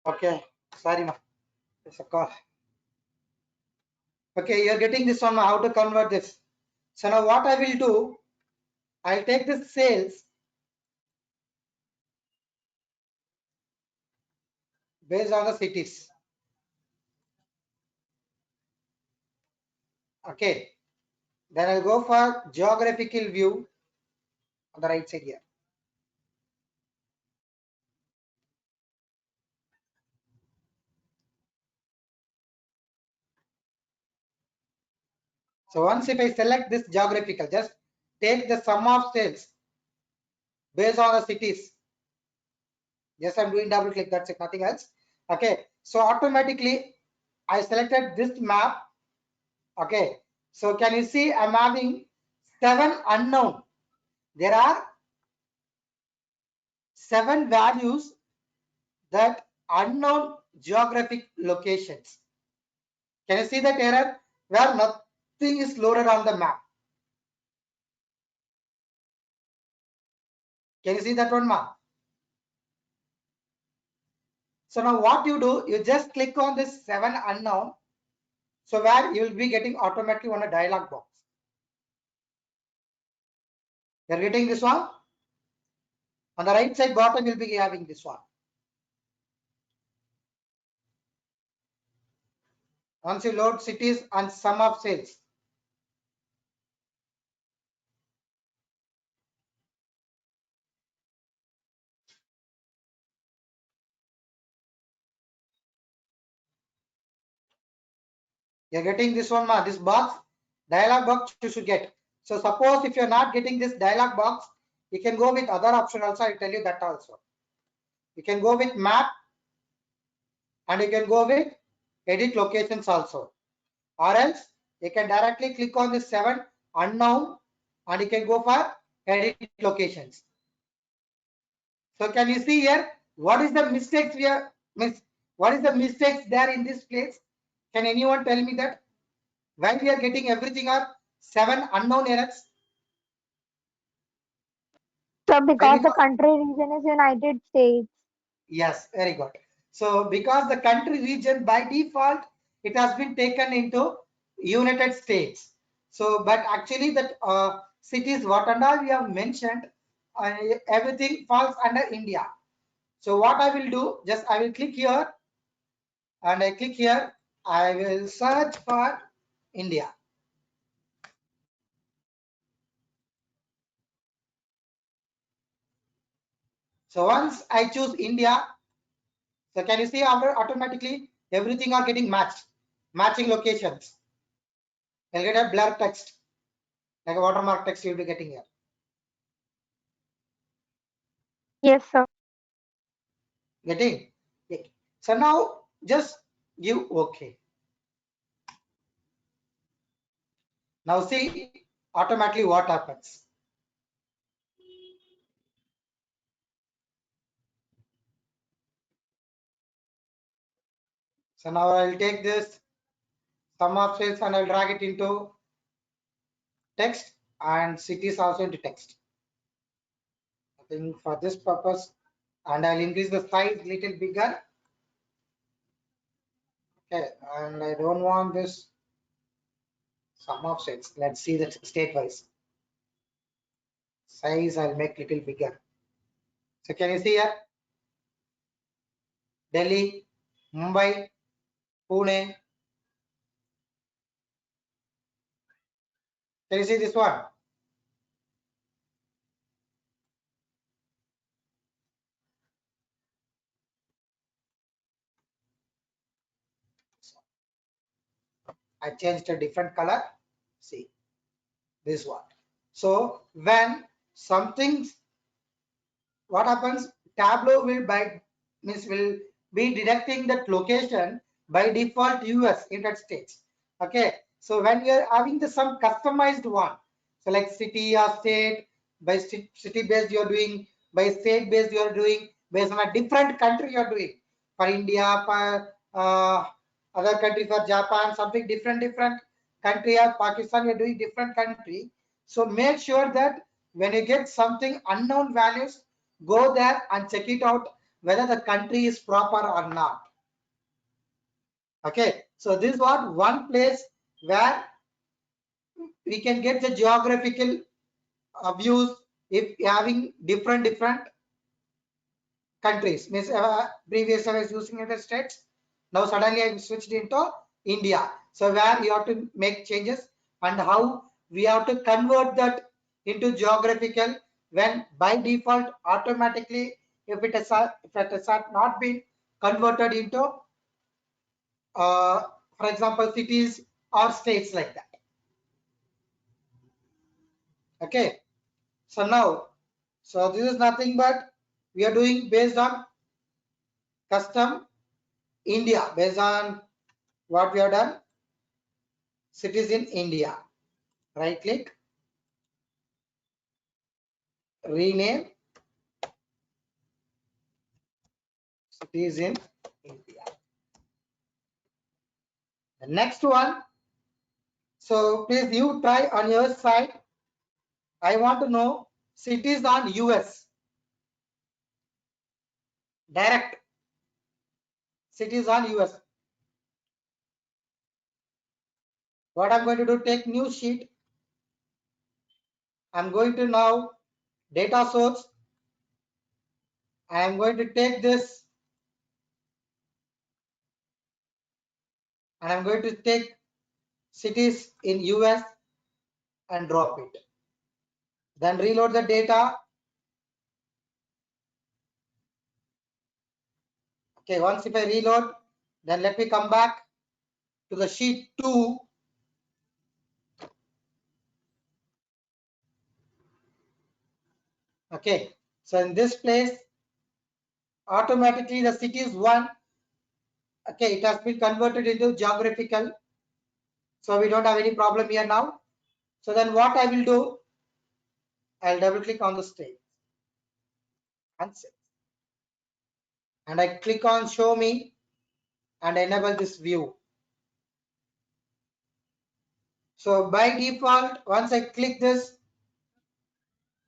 Okay. Sorry, ma. It's a call. Okay, you're getting this one, how to convert this. So now what I will do, I'll take this sales based on the cities. Okay. Then I'll go for geographical view on the right side here. So once if I select this geographical, just take the sum of sales based on the cities. Yes, I'm doing double click, that's it, nothing else. Okay, so automatically I selected this map. Okay, so can you see I'm having 7 unknown. There are 7 values that unknown geographic locations. Can you see that error where nothing is loaded on the map? Can you see that one, ma? So now what you do, you just click on this 7 unknown. So where you will be getting automatically on a dialog box. You're getting this one. On the right side bottom, you'll be having this one. Once you load cities and sum of sales. You're getting this one, ma. This box, dialog box you should get. So suppose if you're not getting this dialog box, you can go with other option also. I'll tell you that also. You can go with map and you can go with edit locations also. Or else you can directly click on this 7 unknown and you can go for edit locations. So can you see here, what is the mistakes we are, what is the mistakes there in this place? Can anyone tell me that? Why we are getting everything are 7 unknown errors? So When because we the country region is United States. Yes, very good. So because the country region by default, it has been taken into United States. So, but actually that cities, what and all we have mentioned, everything falls under India. So what I will do, just I will click here and I click here, I will search for India. So once I choose India, so can you see after automatically everything are getting matched, matching locations. I'll get a blur text, like a watermark text you'll be getting here. Yes, sir. Getting? Okay. So now just give OK. Now see automatically what happens. So now I'll take this sum of sales and I'll drag it into text and cities also into text. I think for this purpose, and I'll increase the size little bigger. Okay, and I don't want this sum of sales. Let's see that state wise. Size I'll make little bigger. So can you see here? Delhi, Mumbai, Pune. Can you see this one? I changed a different color. See this one. So when something, what happens? Tableau will will be detecting that location by default US, United States. Okay. So when you are having some customized one, so like city or state, by city based you are doing, by state based you are doing, based on a different country you are doing. For India, for other country, for Japan, something different country, or Pakistan, you are doing different country. So make sure that when you get something unknown values, go there and check it out whether the country is proper or not. Okay, so this is what one place where we can get the geographical views if having different countries. Means previously I was using United States, now suddenly I switched into India. So where we have to make changes and how we have to convert that into geographical, when by default automatically if it has not been converted into for example cities or states like that. Okay, so now, so this is nothing but we are doing based on custom India, based on what we have done, cities in India. Right click, rename cities in India. The next one, so please you try on your side. I want to know cities on US, direct cities on US. What I'm going to do, take new sheet. I'm going to now data source. I am going to take this and I'm going to take cities in US and drop it. Then reload the data. Okay, once if I reload, then let me come back to the sheet 2. Okay, so in this place, automatically the cities 1, okay, it has been converted into geographical. So we don't have any problem here now. So then what I will do, I'll double click on the state and save. and I click on show me and enable this view. So by default, once I click this,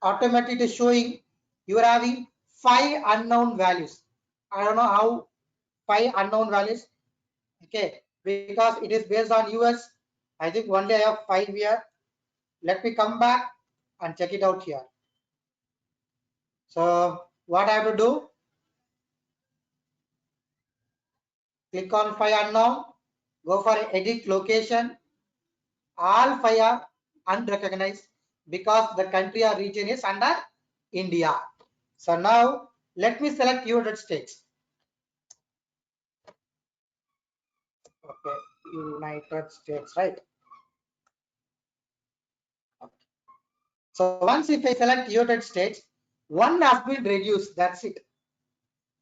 automatically it is showing you are having 5 unknown values. I don't know how 5 unknown values. Okay, because it is based on US. I think only I have 5 here. Let me come back and check it out here. So what I have to do? Click on 5 unknown, go for edit location. All 5 are unrecognized because the country or region is under India. So now let me select United States. Okay, United States, right? Okay. So once if I select United States, one has been reduced. That's it.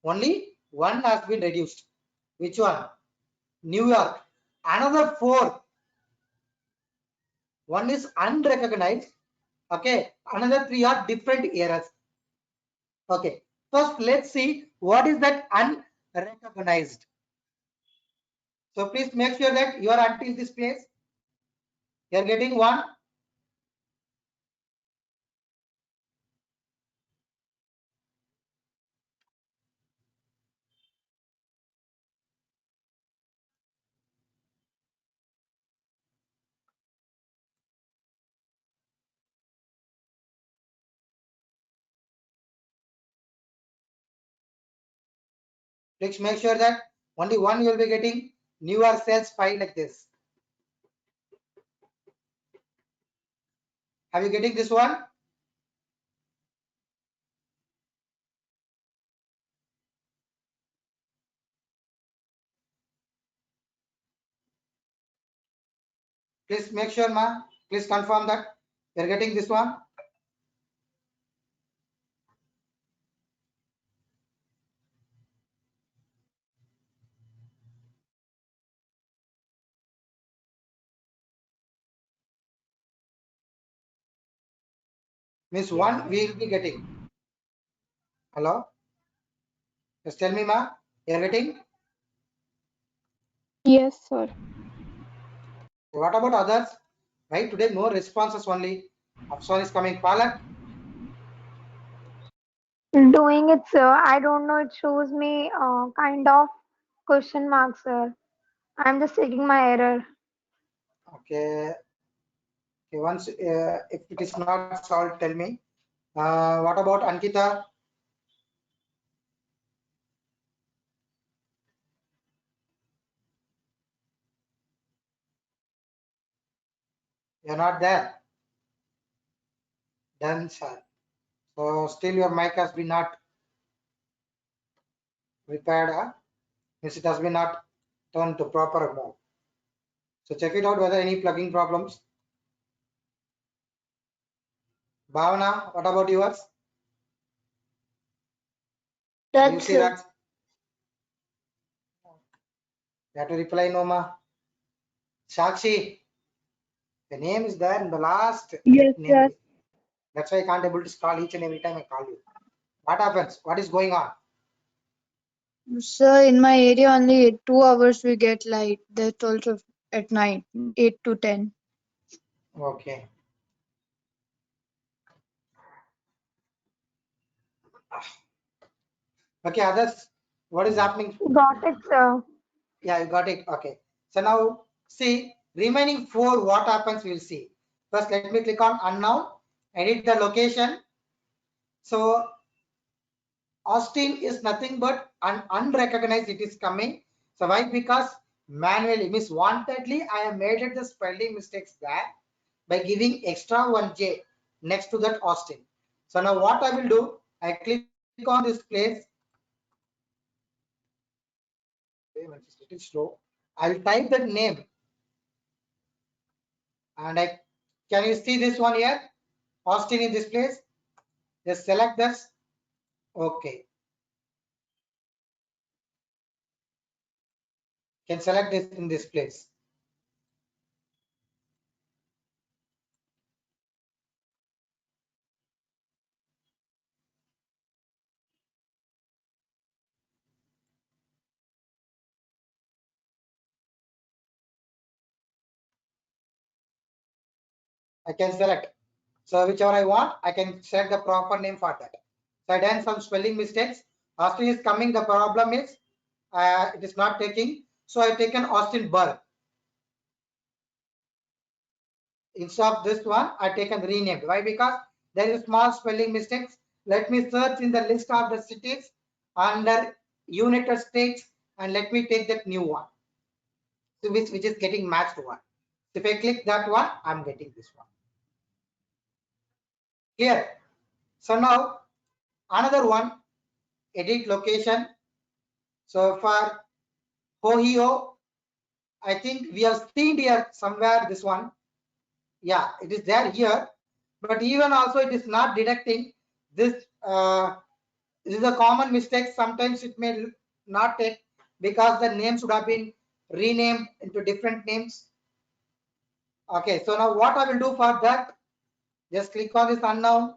Only one has been reduced. Which one? New York. Another 4. One is unrecognized. Okay. Another 3 are different errors. Okay. First, let's see what is that unrecognized. So please make sure that you are until this place. You are getting one. Please make sure that only one you will be getting. Newer sales file like this. Have you getting this one? Please make sure, ma. Please confirm that you're getting this one. Means one we will be getting. Hello? Just tell me, ma. You're getting? Yes, sir. What about others? Right? Today, no responses only. Option is coming. Palak. Doing it, sir. I don't know. It shows me kind of question mark, sir. I'm just checking my error. Okay. Okay. Once, if it is not solved, tell me. What about Ankita? You're not there. Done, sir. So still your mic has been not repaired. Means it has been not turned to proper mode. So check it out whether any plugging problems. Bhavana, what about yours? Can you That's see that? You have to reply no, ma. Shakshi, the name is there in the last Yes, name. sir. That's why I can't able to scroll each and every time I call you. What happens? What is going on? Sir, in my area only 2 hours we get light. That's also at night, 8 to 10. Okay. Okay, others, what is happening? Got it, sir. Yeah, you got it. Okay. So now see remaining 4, what happens we'll see. First, let me click on unknown, edit the location. So Austin is nothing but unrecognized. It is coming. So why? Because manually means wantedly I have made it the spelling mistakes there by giving extra 1J next to that Austin. So now what I will do, I click on this place. It's little slow. I'll type that name and I can you see this one here? Austin in this place. Just select this. Okay. Can select this in this place. I can select. So whichever I want, I can set the proper name for that. So I done some spelling mistakes. Austin is coming. The problem is it is not taking. So I taken Austinburg. Instead of this one, I taken renamed. Why? Because there is small spelling mistakes. Let me search in the list of the cities under United States and let me take that new one. So which is getting matched one. If I click that one, I'm getting this one. Here. So now another one, edit location. So for Ohio, I think we have seen here somewhere this one. Yeah, it is there here, but even also it is not detecting this. This is a common mistake. Sometimes it may not take because the name should have been renamed into different names. Okay, so now what I will do for that, just click on this unknown,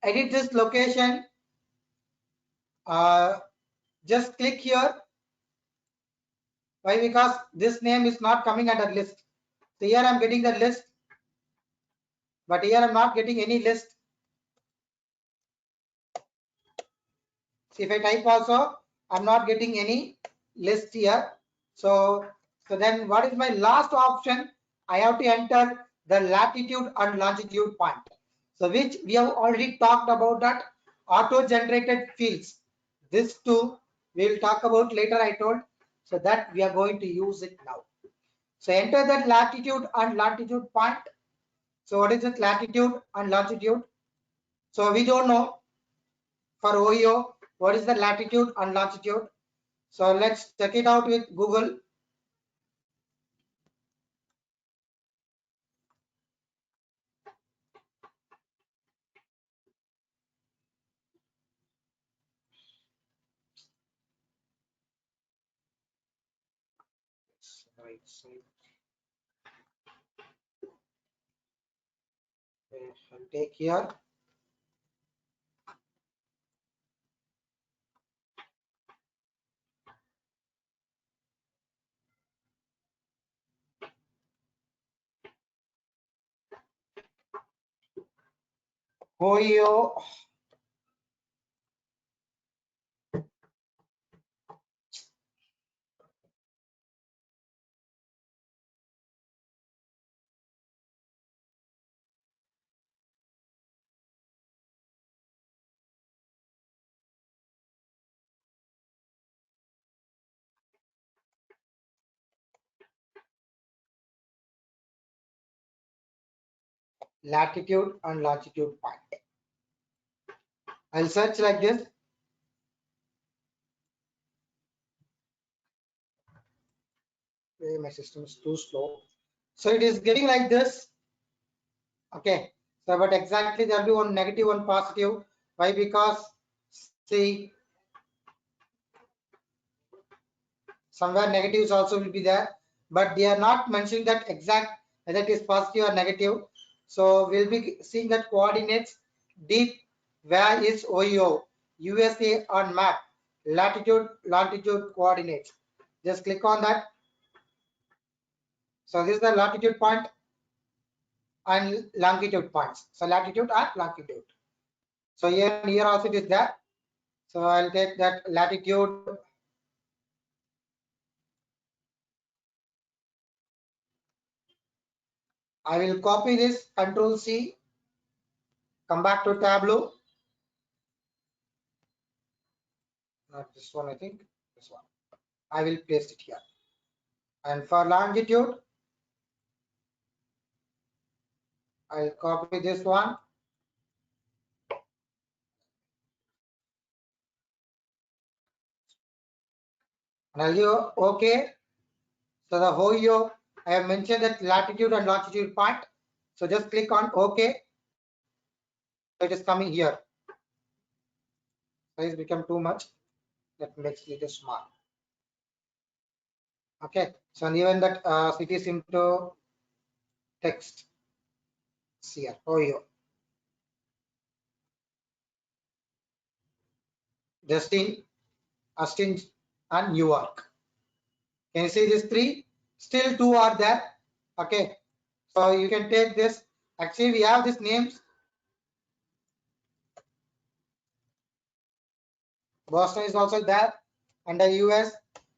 edit this location. Just click here. Why? Because this name is not coming under list. So here I'm getting the list, but here I'm not getting any list. See, if I type also, I'm not getting any list here. So then what is my last option? I have to enter the latitude and longitude point. So which we have already talked about, that auto generated fields. This too we will talk about later, I told. So that we are going to use it now. So enter that latitude and longitude point. So what is it, latitude and longitude? So we don't know for Ohio what is the latitude and longitude. So let's check it out with Google. Right, so I'll take here. Ohio. Latitude and longitude point. I'll search like this. My system is too slow. So it is getting like this. Okay. So but exactly there will be one negative, one positive. Why? Because see, somewhere negatives also will be there, but they are not mentioning that exact whether it is positive or negative. So we'll be seeing that coordinates deep. Where is Ohio? USA on map. Latitude, longitude coordinates. Just click on that. So this is the latitude point and longitude points. So latitude and longitude. So here also it is there. So I'll take that latitude. I will copy this, Control C, come back to Tableau. Not this one, I think this one. I will paste it here. And for longitude, I'll copy this one. And I'll give OK. So the Ohio, I have mentioned that latitude and longitude point. So just click on OK. So it is coming here. Size become too much. That makes it small. Okay. So even that cities into text. Here, Ohio. Justin, Austin, and New York. Can you see these three? Still two are there. Okay. So you can take this Actually, we have these names. Boston is also there under US.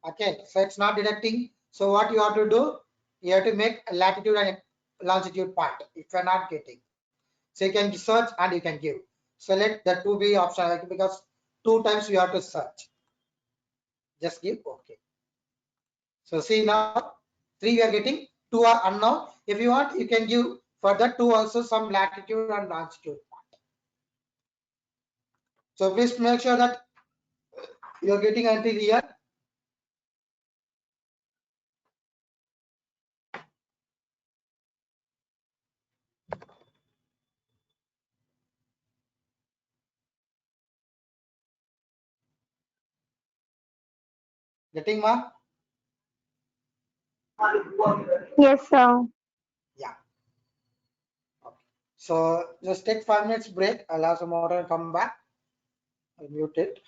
Okay, so it's not detecting. So what you have to do, you have to make a latitude and longitude point if you're not getting. So you can search and you can give. Select the 2B option because 2 times you have to search. Just give OK. So see now 3 we are getting, 2 are unknown. If you want, you can give for that 2 also some latitude and longitude point. So please make sure that you're getting until here. Getting ma? Yes, sir. Yeah. Okay. So just take 5 minutes break. I'll have some water and come back. I'll mute it.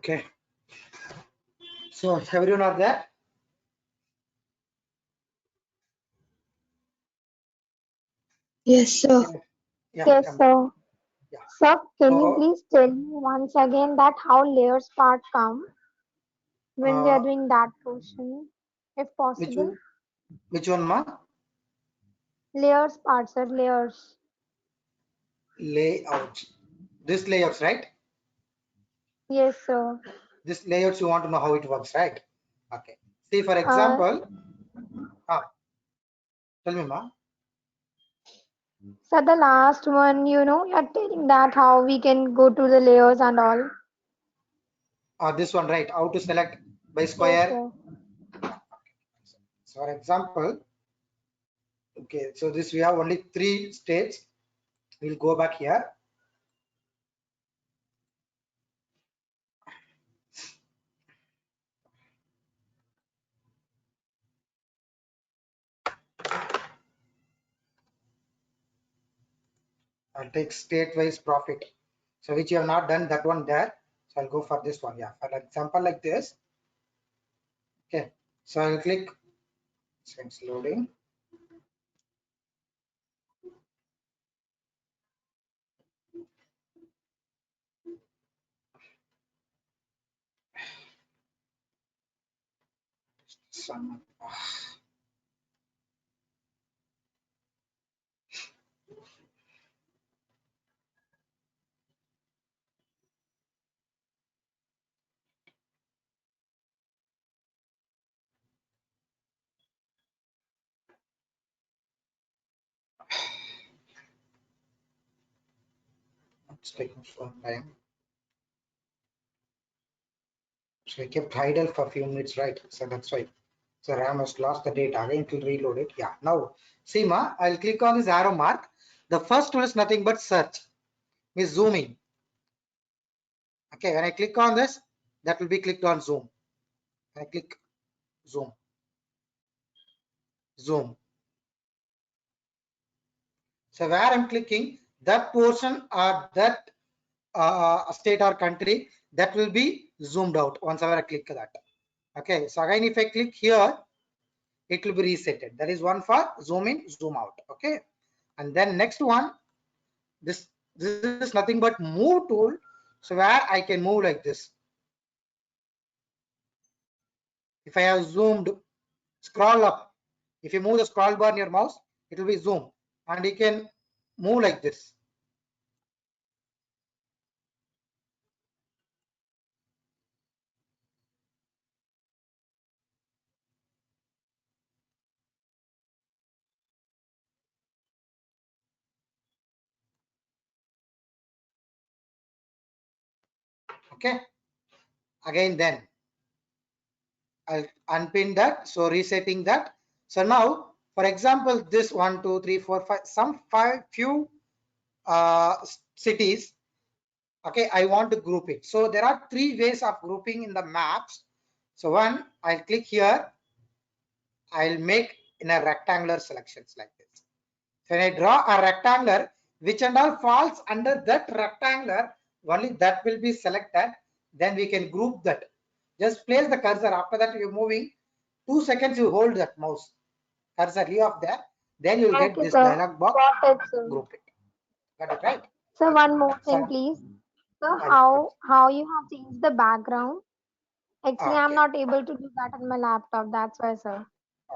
Okay. So everyone are there? Yes, sir. Yeah. Yes, Come. sir. Yeah. Sir, can you So, please tell me once again that how layers part come when we are doing that portion, if which possible? one? Which one, ma? Layers part, sir, layers. Layouts. This layouts, right? Yes, sir. This layouts you want to know how it works, right? Okay. See, for Uh, example, tell me, ma. so the last one, you're telling that how we can go to the layers and all. This one, right? How to select by Yes, square. sir. So, for example, okay. So this we have only 3 states. We'll go back here. I'll take state-wise profit. So which you have not done that one there. So I'll go for this one. Yeah. For example, like this. Okay. So I'll click. So it's loading. Some. It's taking some time. So I kept idle for a few minutes, right? So that's why. So RAM has lost the data. Again, it will reload it. Yeah. Now, see, ma, I'll click on this arrow mark. The first one is nothing but search. Means zooming. Okay. When I click on this, that will be clicked on zoom. I click zoom. Zoom. So where I'm clicking, that portion or that state or country, that will be zoomed out once I click that. Okay. So again, if I click here, it will be resetted. That is one for zoom in, zoom out. Okay. And then next one, this is nothing but move tool. So where I can move like this. If I have zoomed, scroll up. If you move the scroll bar in your mouse, it will be zoom, and you can move like this. Okay. Again, then I'll unpin that. So resetting that. So now, for example, this 1, 2, 3, 4, 5, some few cities. Okay, I want to group it. So there are 3 ways of grouping in the maps. So one, I'll click here. I'll make in a rectangular selections like this. So when I draw a rectangular, which and all falls under that rectangular, only that will be selected. Then we can group that. Just place the cursor. After that, you're moving 2 seconds. You hold that mouse cursor, leave off there. Then you'll get Okay, this sir. dialog box. Got it, sir. Group it. Got it, right? So Okay. one more thing, So, please. So yeah. how you have changed the background? Actually, I'm Okay. not able to do that on my laptop. That's why, sir.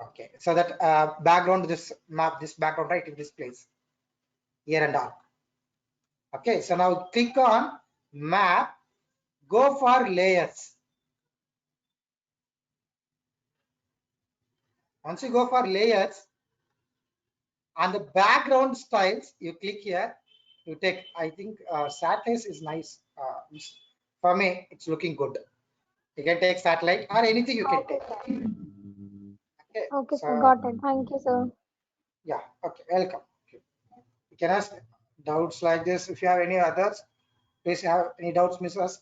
Okay. So that background, this map, this background, right in this place, here and all. Okay. So now click on map. Go for layers. Once you go for layers, on the background styles, you click here. You take, I think satellite is nice. For me, it's looking good. You can take satellite or anything you can Okay, take. sir. Okay. Okay, sir. So Got it. Thank you, sir. yeah. Okay. Welcome. You can ask doubts like this. If you have any others, please have any doubts, Mrs.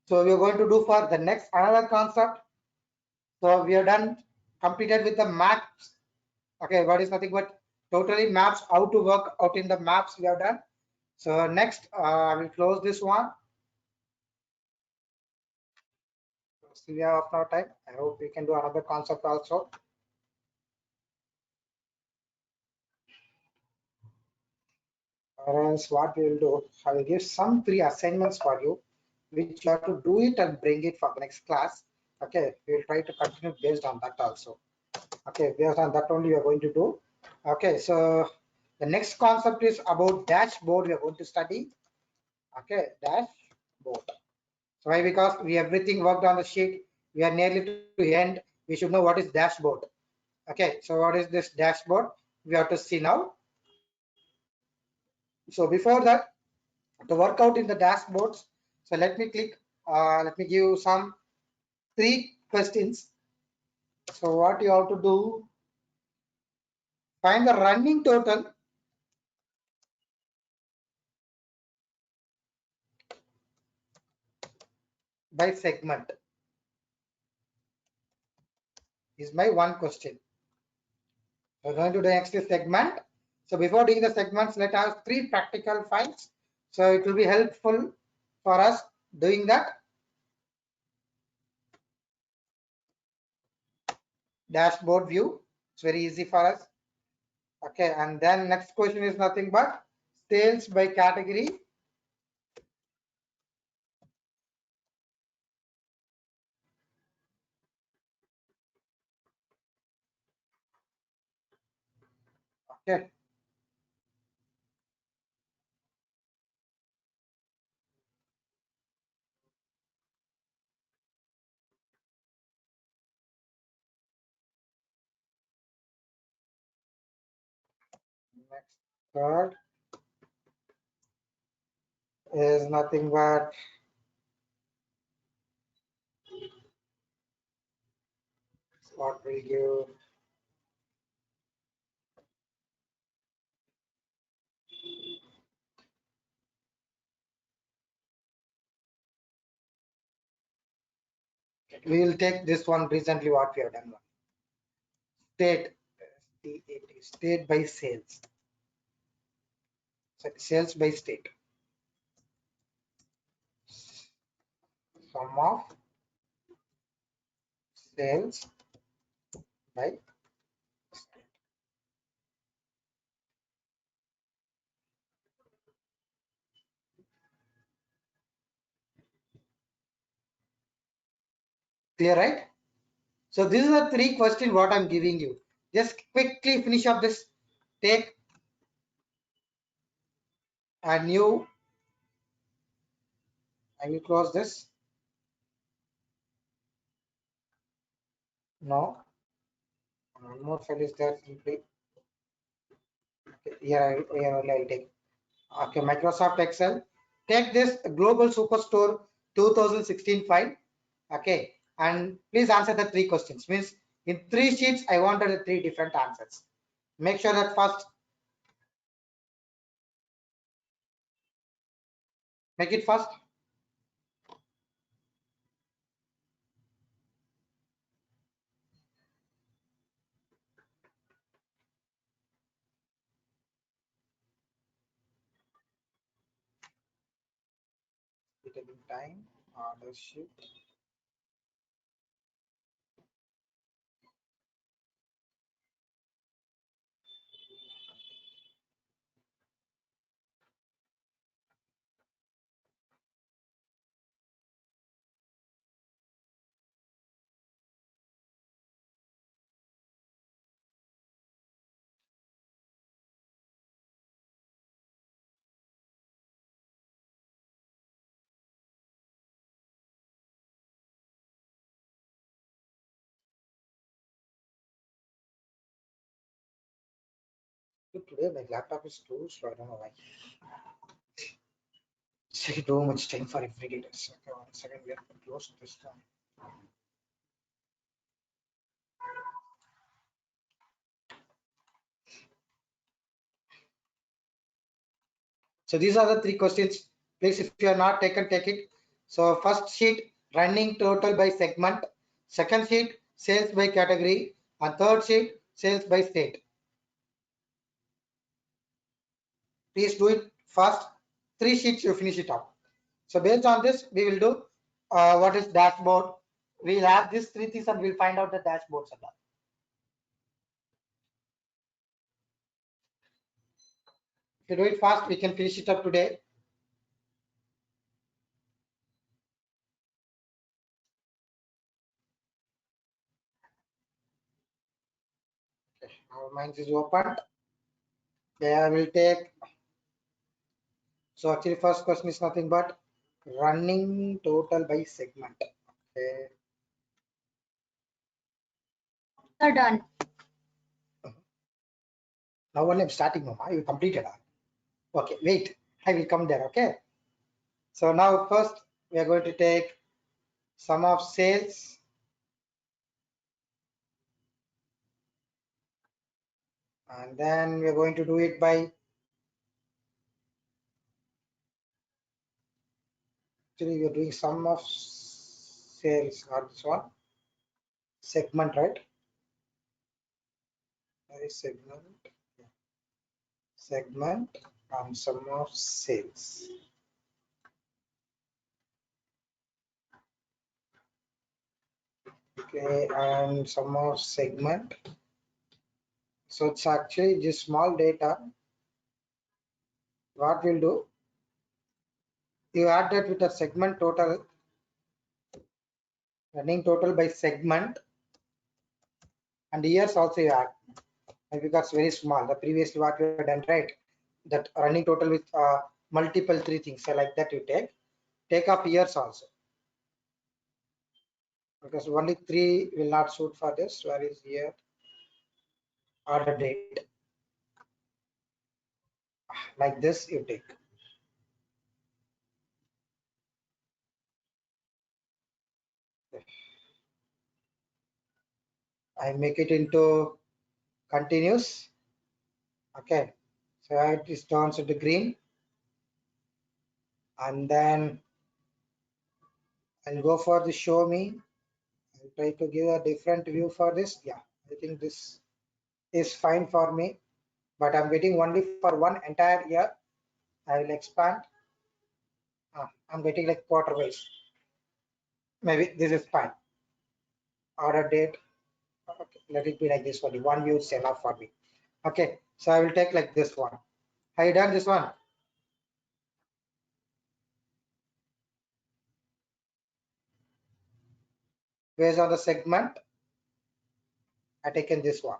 So we are going to do for the next another concept. So we are done, completed with the maps. Okay, what is nothing but totally maps, how to work out in the maps we have done. So next, I will close this one. still we have half an hour time. I hope we can do another concept also. Or else what we will do, I will give some 3 assignments for you, which you have to do it and bring it for the next class. Okay, we will try to continue based on that also. Okay, based on that only we are going to do. Okay, so the next concept is about dashboard we are going to study. Okay, dashboard. So why? Because we everything worked on the sheet, we are nearly to end, we should know what is dashboard. Okay, so what is this dashboard? We have to see now. So before that, to work out in the dashboards, so let me click, let me give some 3 questions. So what you have to do, find the running total by segment is my one question. We're going to do next segment. So before doing the segments, let us 3 practical files. So it will be helpful for us doing that. Dashboard view, it's very easy for us. Okay, and then next question is nothing but sales by category. Okay. Next third is nothing but what will give we will take this one recently what we have done. State, state by sales. So sales by state. Sum of sales by state. Clear, right? So these are the 3 questions what I'm giving you. Just quickly finish up this. Take a new, I will close this. No, one more file is there simply. Okay, here only I'll take. Okay, Microsoft Excel. Take this Global Superstore 2016 file. Okay, and please answer the 3 questions. Means in 3 sheets, I wanted 3 different answers. Make sure that first, make it first. Taking time, order sheet. Today my laptop is too slow. I don't know why. It's taking too much time for every data. Okay, 1 second, we have to close this one. So these are the 3 questions. Please, if you are not taken, take it. So first sheet, running total by segment. Second sheet, sales by category. And third sheet, sales by state. Please do it fast. 3 sheets, you finish it up. So based on this, we will do what is dashboard, We'll have these three things and we'll find out the dashboards and all. If you do it fast, we can finish it up today. Okay, our minds is open. Okay, I will take. So actually, first question is nothing but running total by segment. Okay. Are done. Now only I'm starting, Mama. You completed. Okay, wait. I will come there. Okay. So now first we are going to take sum of sales. And then we are going to do it by. Actually, we are doing sum of sales, not this one. Segment, right? Where is segment? Segment and sum of sales. Okay, and sum of segment. So it's actually just small data. What we'll do, you add that with the segment total, running total by segment, and years also you add. Because it's very small. The previously what we have done, right? That running total with multiple three things. So like that you take up years also. Because only three will not suit for this. Where is year? Order date. Like this you take. I make it into continuous. Okay. So it is turns into green. And then I'll go for the show me. I'll try to give a different view for this. Yeah, I think this is fine for me, but I'm getting only for one entire year. I will expand. I'm getting like quarter wise. Maybe this is fine. Order date. Okay, let it be like this one. One view is enough for me. Okay, so I will take like this one. Have you done this one? Based on the segment, I taken this one.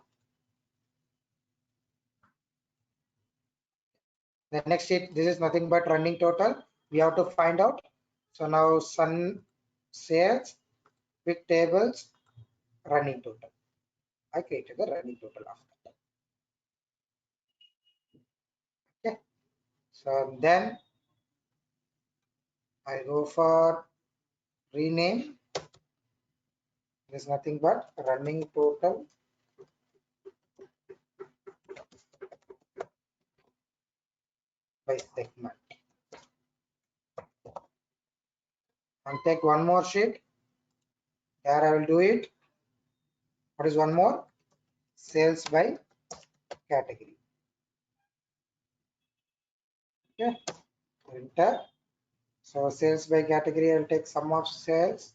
The next sheet, this is nothing but running total. We have to find out. So now sun sales with tables running total. I created the running total of that. Okay. So then I go for rename. There's nothing but running total by segment. And take one more sheet. There I will do it. What is one more? Sales by category. Okay. Enter. So sales by category, I'll take sum of sales,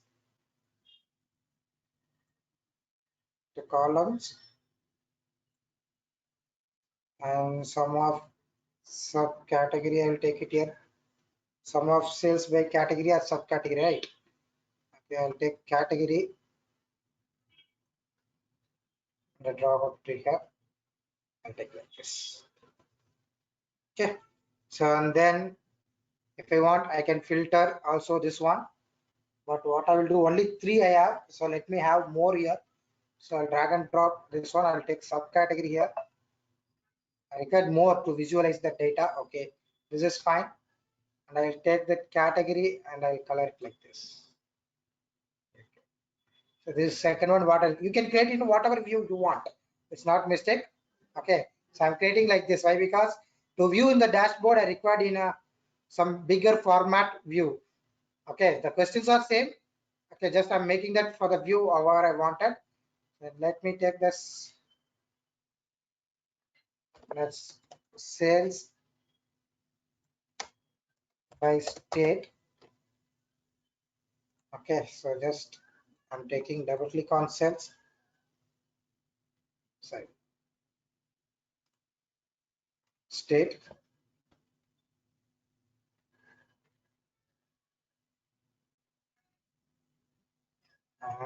the columns, and sum of subcategory, I'll take it here. Sum of sales by category or subcategory, right? Okay, I'll take category. The drop up tree here. I'll take like this. Okay. So and then if I want, I can filter also this one. But what I will do, only three I have. So let me have more here. So I'll drag and drop this one. I'll take subcategory here. I require more to visualize the data. Okay, this is fine. And I'll take the category and I'll color it like this. Okay. So this second one, you can create in whatever view you want. It's not mistake. Okay. So I'm creating like this. Why? Because to view in the dashboard, I required in some bigger format view. Okay. The questions are same. Okay. Just I'm making that for the view of where I wanted. Then let me take this. Let's sales by state. Okay, so just I'm taking double click on cells. Sorry. State.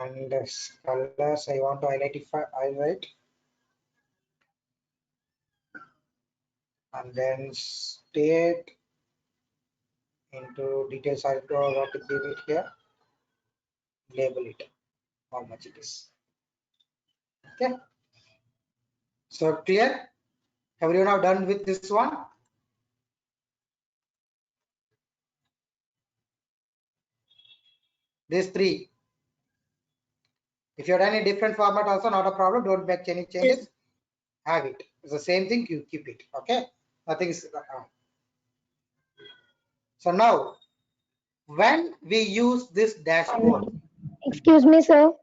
And colors I want to highlight. And then state into details. I want to give it here. Label it how much it is. Okay. So clear? Everyone have done with this one? These three. If you have done a different format also, not a problem. Don't make any changes. Have it. It's the same thing. You keep it. Okay. Nothing is. So now, when we use this dashboard, Excuse me, sir.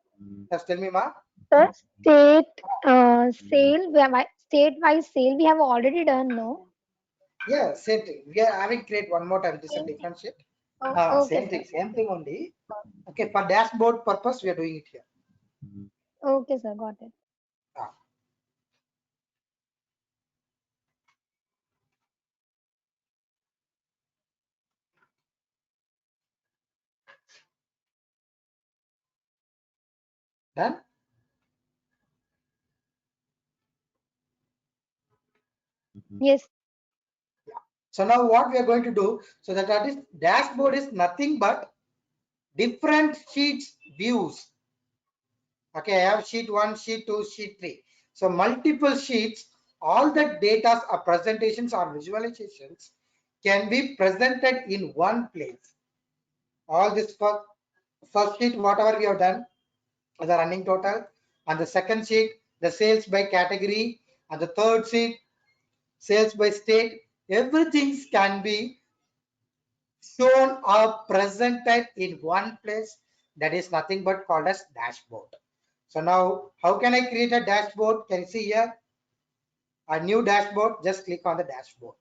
just tell me, ma. Sir, state-wise sale we have already done, no? Yeah, same thing. We are having create one more time. This is a different sheet. Okay, Same thing only. Okay, for dashboard purpose, we are doing it here. Okay, sir, got it. Ah. Done? Yes. So now what we are going to do, so that is dashboard is nothing but different sheets views. Okay, I have sheet 1, sheet 2, sheet 3. So multiple sheets, all the data or presentations or visualizations can be presented in one place. All this first sheet, whatever we have done, the running total, and the second sheet, the sales by category, and the third sheet, sales by state, everything can be shown or presented in one place. That is nothing but called as dashboard. So now, how can I create a dashboard? Can you see here? A new dashboard, just click on the dashboard.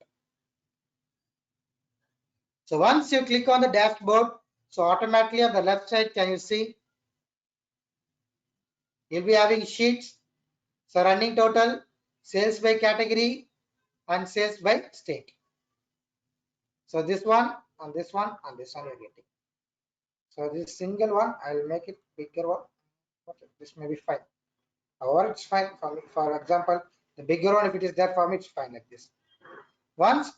So once you click on the dashboard, so automatically on the left side, can you see? You'll be having sheets. So running total, sales by category, and sales by state. So this one and this one and this one you're getting. So this single one, I'll make it bigger one. Okay, this may be fine. However, it's fine for me. For example, the bigger one, if it is there for me, it's fine like this. Once,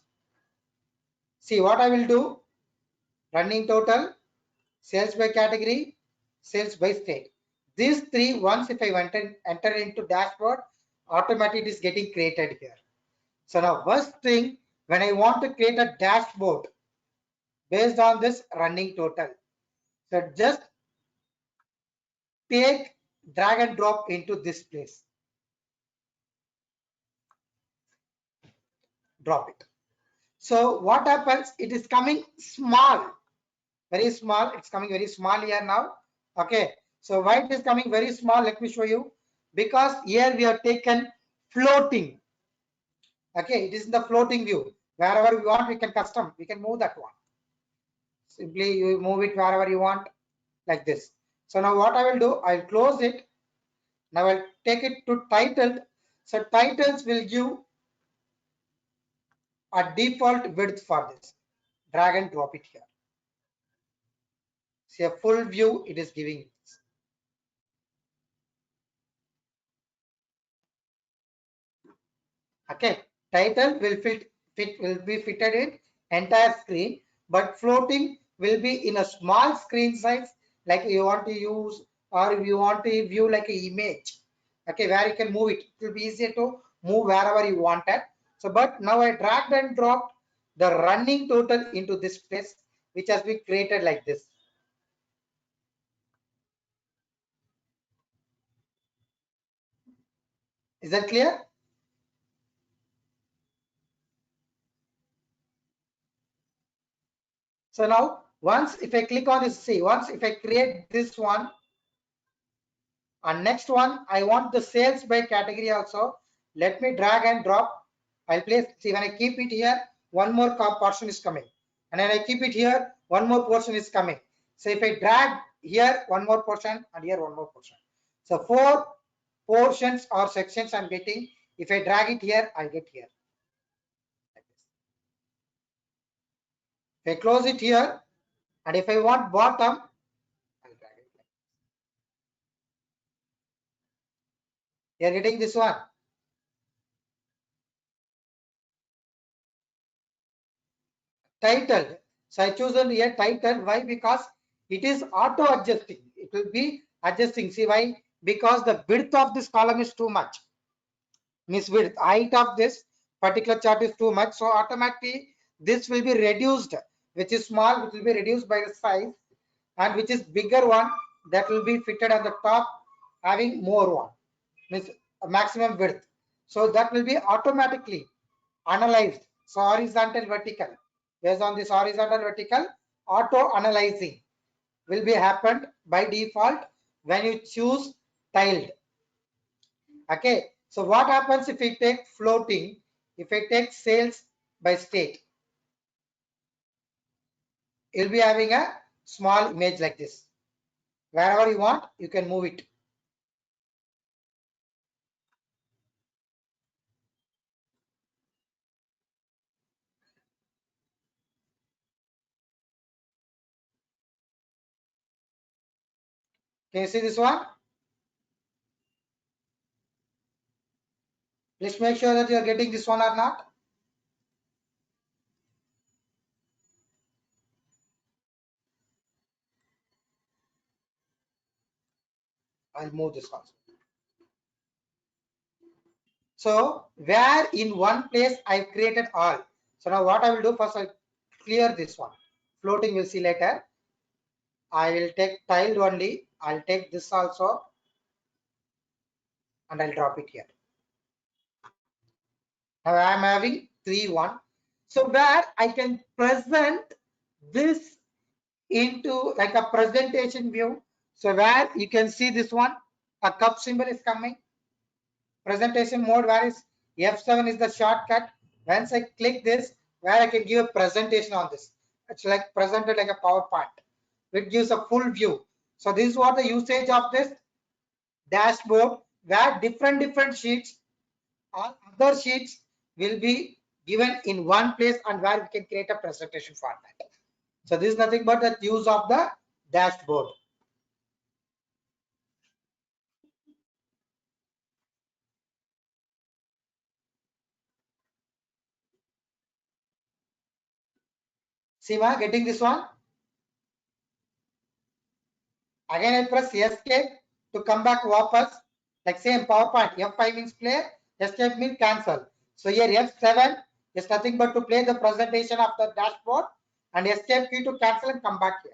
see what I will do, running total, sales by category, sales by state. These three, once if I enter into dashboard, automatically it is getting created here. So now first thing, when I want to create a dashboard based on this running total, so just take, drag and drop into this place. Drop it. So what happens? It is coming small, very small. It's coming very small here now. Okay. So why it is coming very small? Let me show you. Because here we have taken floating. Okay. It is in the floating view. Wherever we want, we can custom. We can move that one. Simply you move it wherever you want, like this. So now what I will do, I'll close it. Now I'll take it to titled. So titles will give a default width for this. Drag and drop it here. See a full view it is giving this. Okay, title will will be fitted in entire screen, but floating will be in a small screen size, like you want to use, or if you want to view like an image. Okay, where you can move it. It will be easier to move wherever you want it. So, but now I dragged and dropped the running total into this place, which has been created like this. Is that clear? So now once if I click on this, see, once if I create this one, and next one I want the sales by category also. Let me drag and drop. I'll place, see, when I keep it here, one more portion is coming, and then I keep it here, one more portion is coming. So if I drag here one more portion, and here one more portion. So 4 portions or sections I'm getting. If I drag it here, I get here. Like this. If I close it here, and if I want bottom, I'll drag it. You are getting this one. Title. So I chosen here title. Why? Because it is auto adjusting. It will be adjusting. See why? Because the width of this column is too much. Means width, height of this particular chart is too much. So automatically this will be reduced, which is small, which will be reduced by the size, and which is bigger one that will be fitted at the top having more one, means a maximum width. So that will be automatically analyzed. So horizontal vertical, based on this horizontal vertical, auto analyzing will be happened by default when you choose tiled. Okay, so what happens if we take floating, if I take sales by state, you'll be having a small image like this. Wherever you want, you can move it. Can you see this one? Please make sure that you are getting this one or not. I'll move this also. So where in one place I've created all. So now what I will do first, I'll clear this one. Floating we'll see later. I will take tiled only. I'll take this also and I'll drop it here. Now I am having 3, 1. So where I can present this into like a presentation view. So where you can see this one, a cup symbol is coming. Presentation mode, where is F7 is the shortcut. Once I click this, where I can give a presentation on this. It's like presented like a PowerPoint. It gives a full view. So this is what the usage of this dashboard, where different sheets, all other sheets will be given in one place, and where we can create a presentation format. So this is nothing but the use of the dashboard. Seema, getting this one? Again, I press escape to come back wapas. Like same PowerPoint, F5 means play, escape means cancel. So here F7 is nothing but to play the presentation of the dashboard, and escape key to cancel and come back here.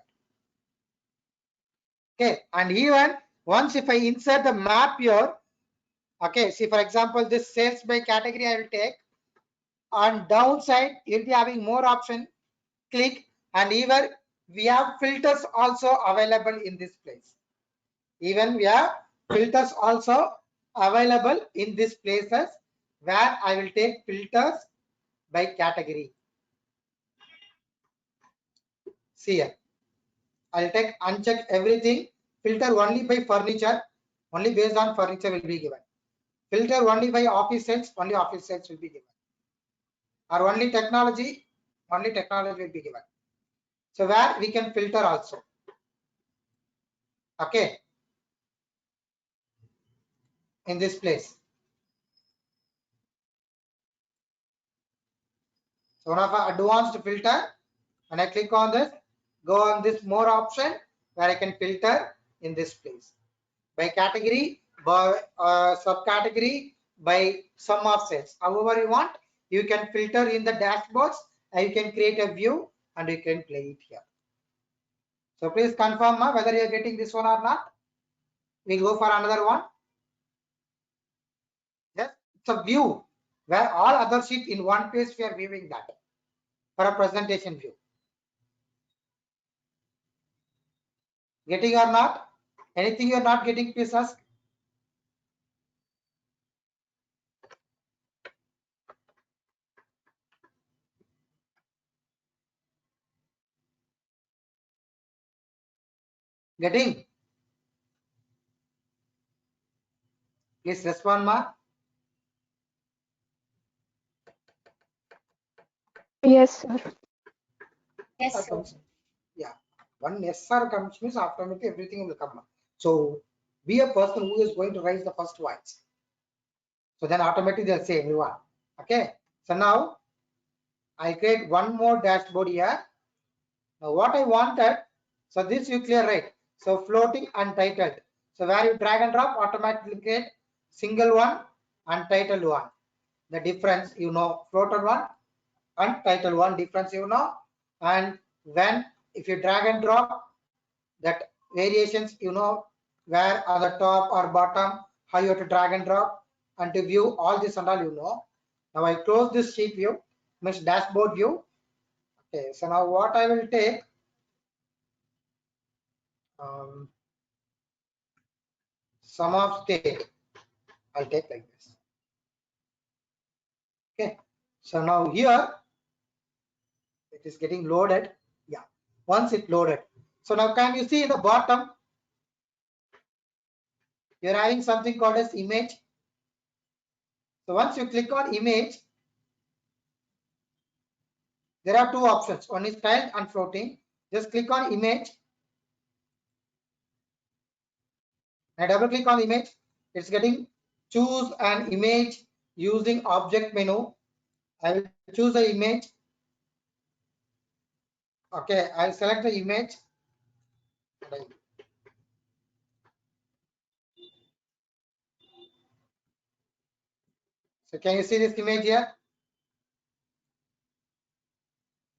Okay, and even once if I insert the map here, okay, see for example this sales by category I will take. On downside you'll be having more option, click, and even we have filters also available in this place. Even we have filters also available in these places, where I will take filters by category. See here, I'll take uncheck everything, filter only by furniture, only based on furniture will be given. Filter only by office sales, only office sales will be given. Or only technology will be given. So where we can filter also. Okay, in this place. So one of our advanced filter, when I click on this, go on this more option, where I can filter in this place by category, by subcategory, by sum of sales. However you want, you can filter in the dashboards, and you can create a view and you can play it here. So please confirm whether you are getting this one or not. We go for another one. Yes, it's a view where all other sheet in one page we are viewing that for a presentation view. Getting or not? Anything you are not getting, please ask. Getting? Please respond, ma. Yes, sir. Yes, sir. Yeah. One SR comes means automatically everything will come. So be a person who is going to raise the first voice. So then automatically they'll say everyone. Okay. So now I create one more dashboard here. Now what I wanted, so this you clear, right? So floating untitled. So where you drag and drop, automatically create single one, untitled one. The difference, you know, floated one, untitled one, difference, you know. And when if you drag and drop, that variations, you know, where on the top or bottom, how you have to drag and drop, and to view all this and all, you know. Now I close this sheet view, means dashboard view. Okay, so now what I will take, sum of state, I'll take like this. Okay, so now here it is getting loaded. Yeah, once it loaded, so now can you see in the bottom you're having something called as image. So once you click on image, there are two options. One is tiled and floating. Just click on image. I double click on image. It's getting choose an image using object menu. I will choose the image. Okay, I'll select the image. So can you see this image here?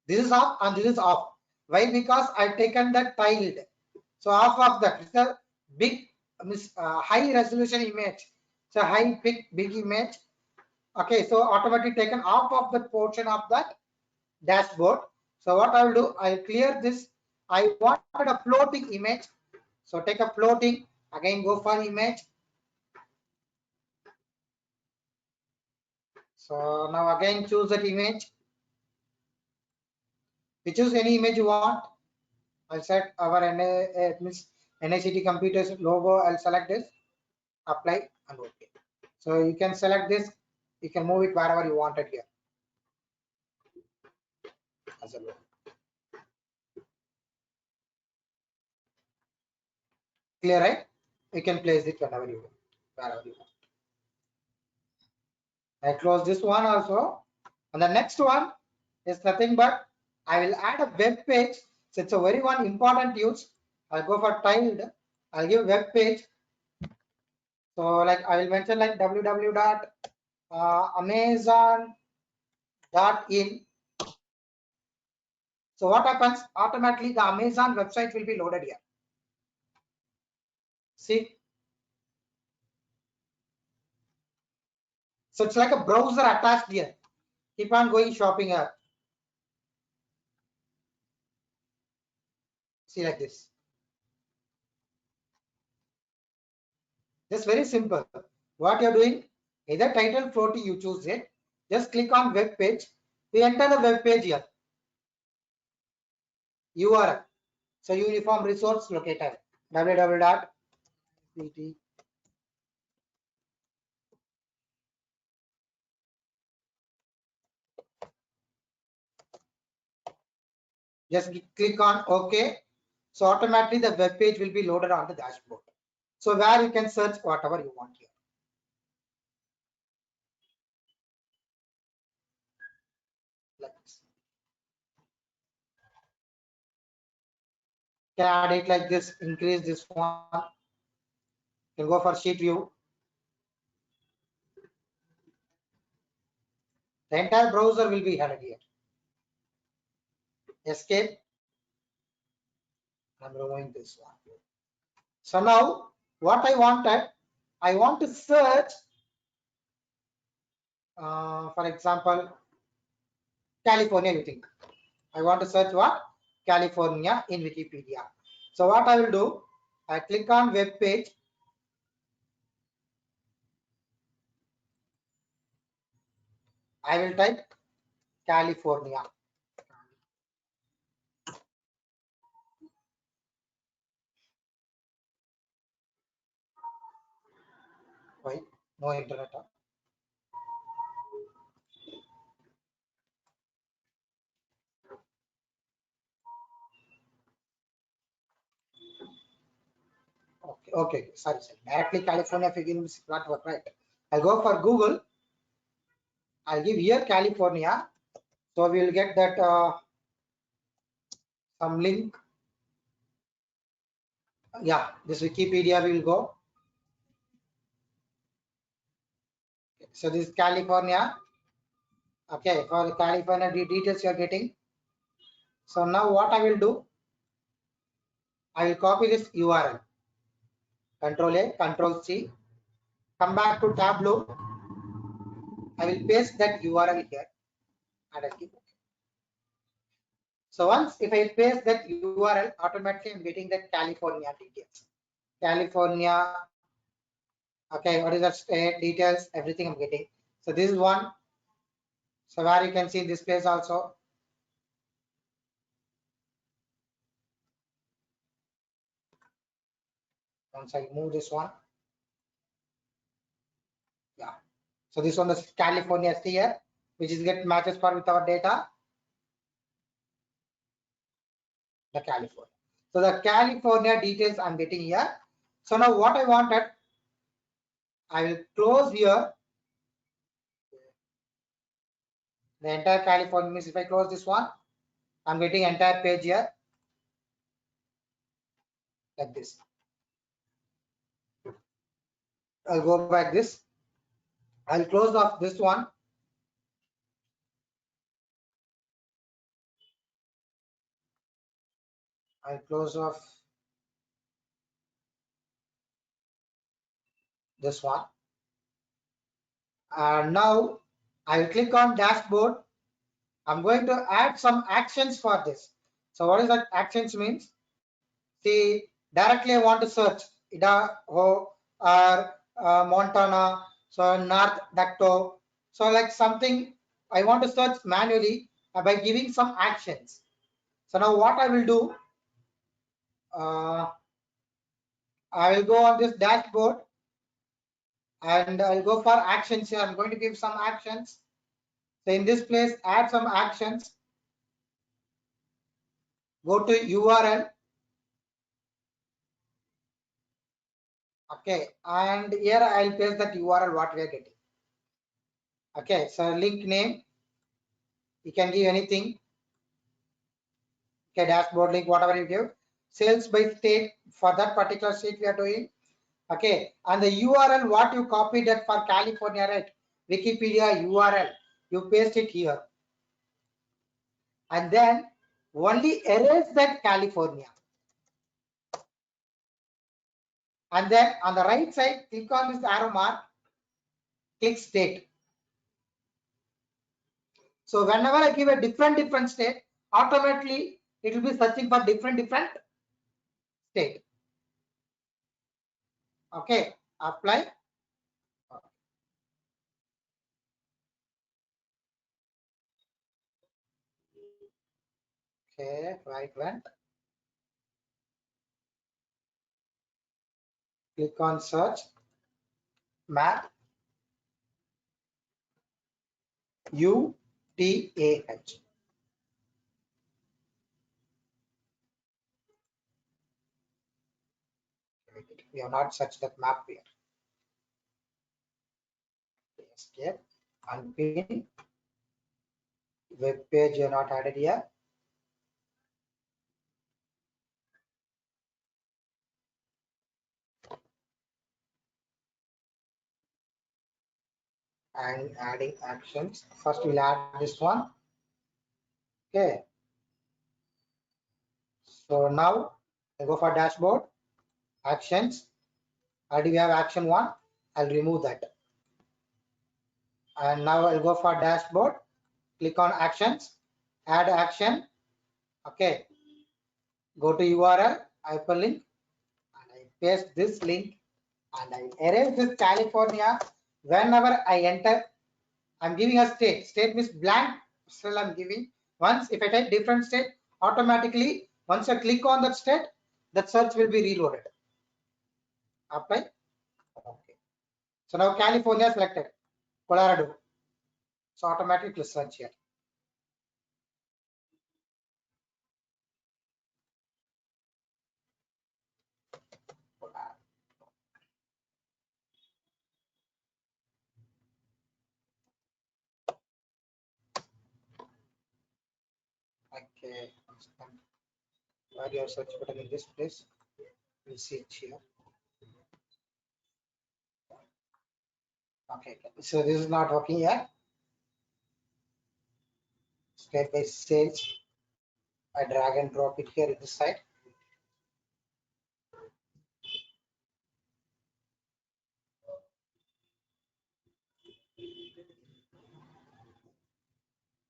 This is off and this is off. Why? Because I've taken the tiled. So off of that. It's a big, high resolution image. So high big image. Okay, so automatically taken off of the portion of that dashboard. So what I will do, I'll clear this. I wanted a floating image. So take a floating, again go for image. So now again choose that image. You choose any image you want. I'll set our NICT computers logo. I'll select this, apply and OK. So you can select this. You can move it wherever you wanted here. As a logo. Clear, right? You can place it wherever you want. Wherever you want. I close this one also. And the next one is nothing but I will add a web page. So it's a very one important use. I'll go for tiled. I'll give web page. So like I will mention like www.amazon.in. So what happens? Automatically the Amazon website will be loaded here. See. So it's like a browser attached here. Keep on going shopping here. See like this. Just very simple. What you're doing, either title floating, you choose it. Just click on web page. We enter the web page here. URL. So uniform resource locator www.ct. Just click on OK. So automatically the web page will be loaded on the dashboard. So where you can search whatever you want here. Like this. Can add it like this, increase this one. You can go for sheet view. The entire browser will be added here. Escape. I'm removing this one. So now what I wanted, I want to search, for example, California, you think. I want to search what? California in Wikipedia. So what I will do, I click on web page. I will type California. Why? No internet. Huh? Okay. Sorry. Directly California figure is not work, right? I'll go for Google. I'll give here California. So we will get that some link. Yeah, this Wikipedia will go. So this is California. Okay, for California the details you are getting. So now what I will do, I will copy this URL. Control A, Control C. Come back to Tableau. I will paste that URL here and I'll keep it. So once if I paste that URL, automatically I'm getting that California details. California. Okay, what is that state details? Everything I'm getting. So this is one. So where you can see this place also. Once I move this one. Yeah. So this one is California here, which is get matches for with our data. The California. So the California details I'm getting here. So now what I wanted, I will close here. The entire California means if I close this one, I'm getting entire page here like this. I'll go back this. I'll close off this one. I'll close off this one. And now I will click on dashboard. I'm going to add some actions for this. So what is that actions means? See, directly I want to search Idaho or Montana, so North Dakota. So like something I want to search manually by giving some actions. So now what I will do, I will go on this dashboard and I'll go for actions here. I'm going to give some actions. So in this place, add some actions. Go to URL. Okay, and here I'll paste that URL what we are getting. Okay, so link name, you can give anything. Okay, dashboard link, whatever you give. Sales by state, for that particular state we are doing. Okay, and the URL what you copied that for California, right? Wikipedia URL, you paste it here. And then only erase that California. And then on the right side, click on this arrow mark, click state. So whenever I give a different state, automatically it will be searching for different state. Okay, apply. Okay, right went. Click on search, map, UTAH. We have not searched that map here. Escape, unpin, web page you are not added here. And adding actions. First we'll add this one. Okay. So now I go for dashboard, actions. Already we have action one. I'll remove that. And now I'll go for dashboard. Click on actions, add action. Okay. Go to URL, hyperlink, and I paste this link and I erase this California. Whenever I enter, I'm giving a state. State means blank cell I'm giving. Once if I type different state, automatically once I click on that state, that search will be reloaded. Apply. Okay. So now California selected, Colorado. So automatically search here. Okay, where your search button in this place? We'll see it here. Okay, so this is not working yet. State by sales. I drag and drop it here in this side.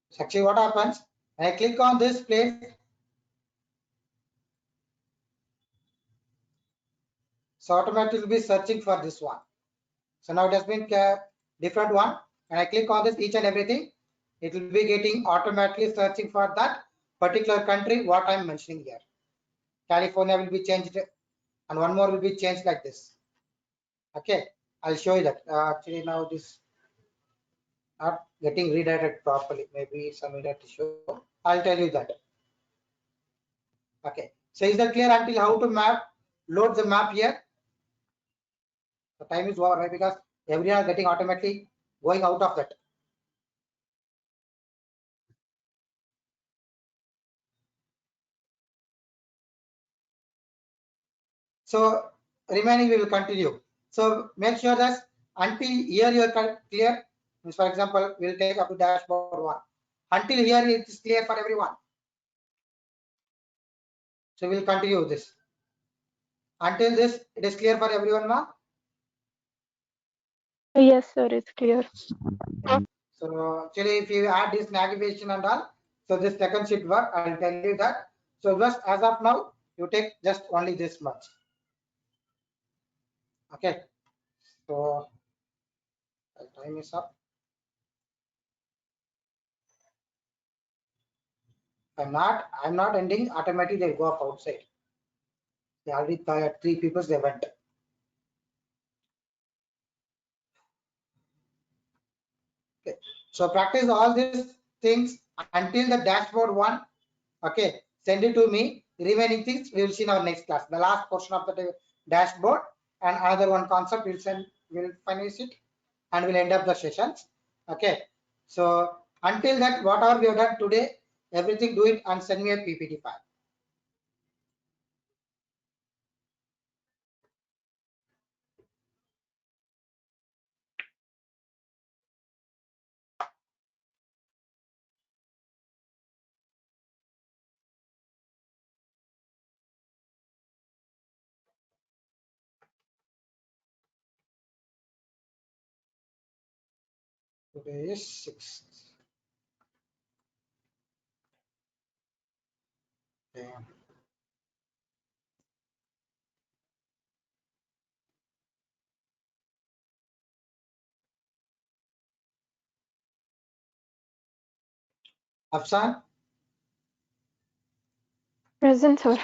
So actually what happens, when I click on this place, so automatically will be searching for this one. So now it has been different one. When I click on this each and everything, it will be getting automatically searching for that particular country what I'm mentioning here. California will be changed and one more will be changed like this. Okay, I'll show you that. Actually now this not getting redirected properly. Maybe some internet issue. I'll tell you that. Okay, so is that clear until how to map, load the map here? The time is over, right? Because everyone are getting automatically going out of that. So remaining we will continue. So make sure that until here you are clear. For example, we'll take up to dashboard 1. Until here it is clear for everyone. So we'll continue this. Until this, it is clear for everyone now. Yes, sir, it's clear. So actually, if you add this navigation and all, so this second should work. I'll tell you that. So just as of now, you take just only this much. Okay. So time is up. I'm not ending. Automatically they go up outside. They already 3 people they went. Okay. So practice all these things until the dashboard 1. Okay. Send it to me. The remaining things we will see in our next class. The last portion of the dashboard and another one concept we'll finish it and we'll end up the sessions. Okay. So until that, whatever we have done today, everything do it and send me a PPT file. Today is 6th. Okay. Afsan? Present, sir.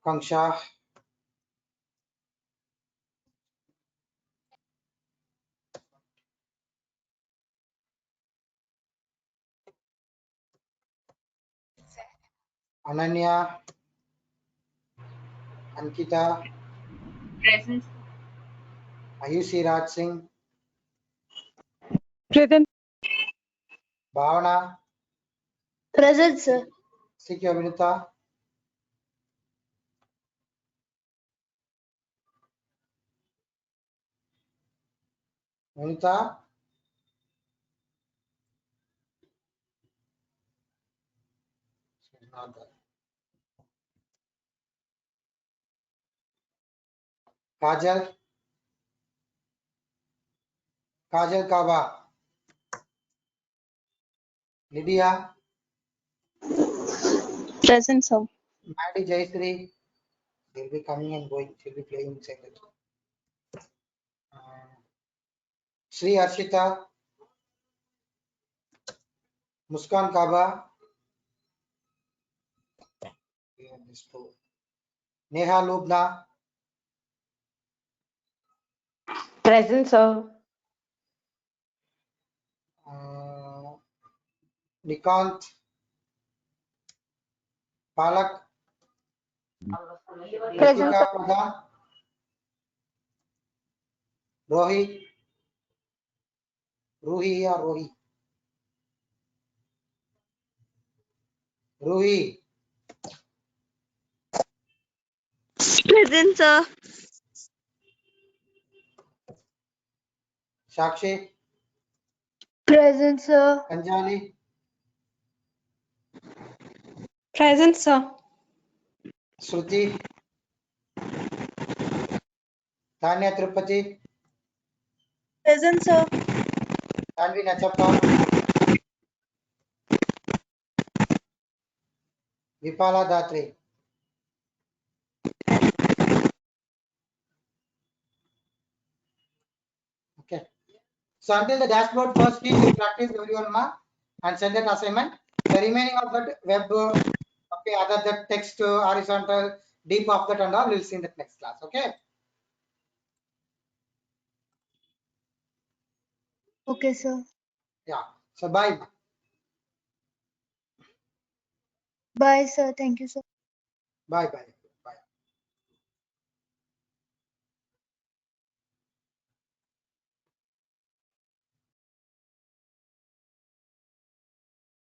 Akanksha? Ananya? Ankita? Present. Ayushi Raj Singh? Present. Bhavana? Present, sir. Sikyo Vinita? Vinita? She's not there. Kajal? Kajal Kaba? Lydia? Present, sir. Maddie Jayashree? They'll be coming and going. She'll be playing inside it. Sri Arshita? Muskan Kaba. Neha Lubna. Present, sir. Nikant. Palak. Present, Ritika sir. Pradhan. Rohi. Ruhi or Rohi? Ruhi. Present, sir. Sakshi. Present, sir. Anjali. Present, sir. Shruti. Tanya Tripati. Present, sir. Tanvi Nachappa. Vipala Datre. Okay. So until the dashboard first week, you practice everyone ma and send that assignment. The remaining of that web, okay, other that text, horizontal, deep of that and all, we'll see in the next class. Okay. Okay, sir. Yeah. So bye. Bye, sir. Thank you, sir. Bye bye.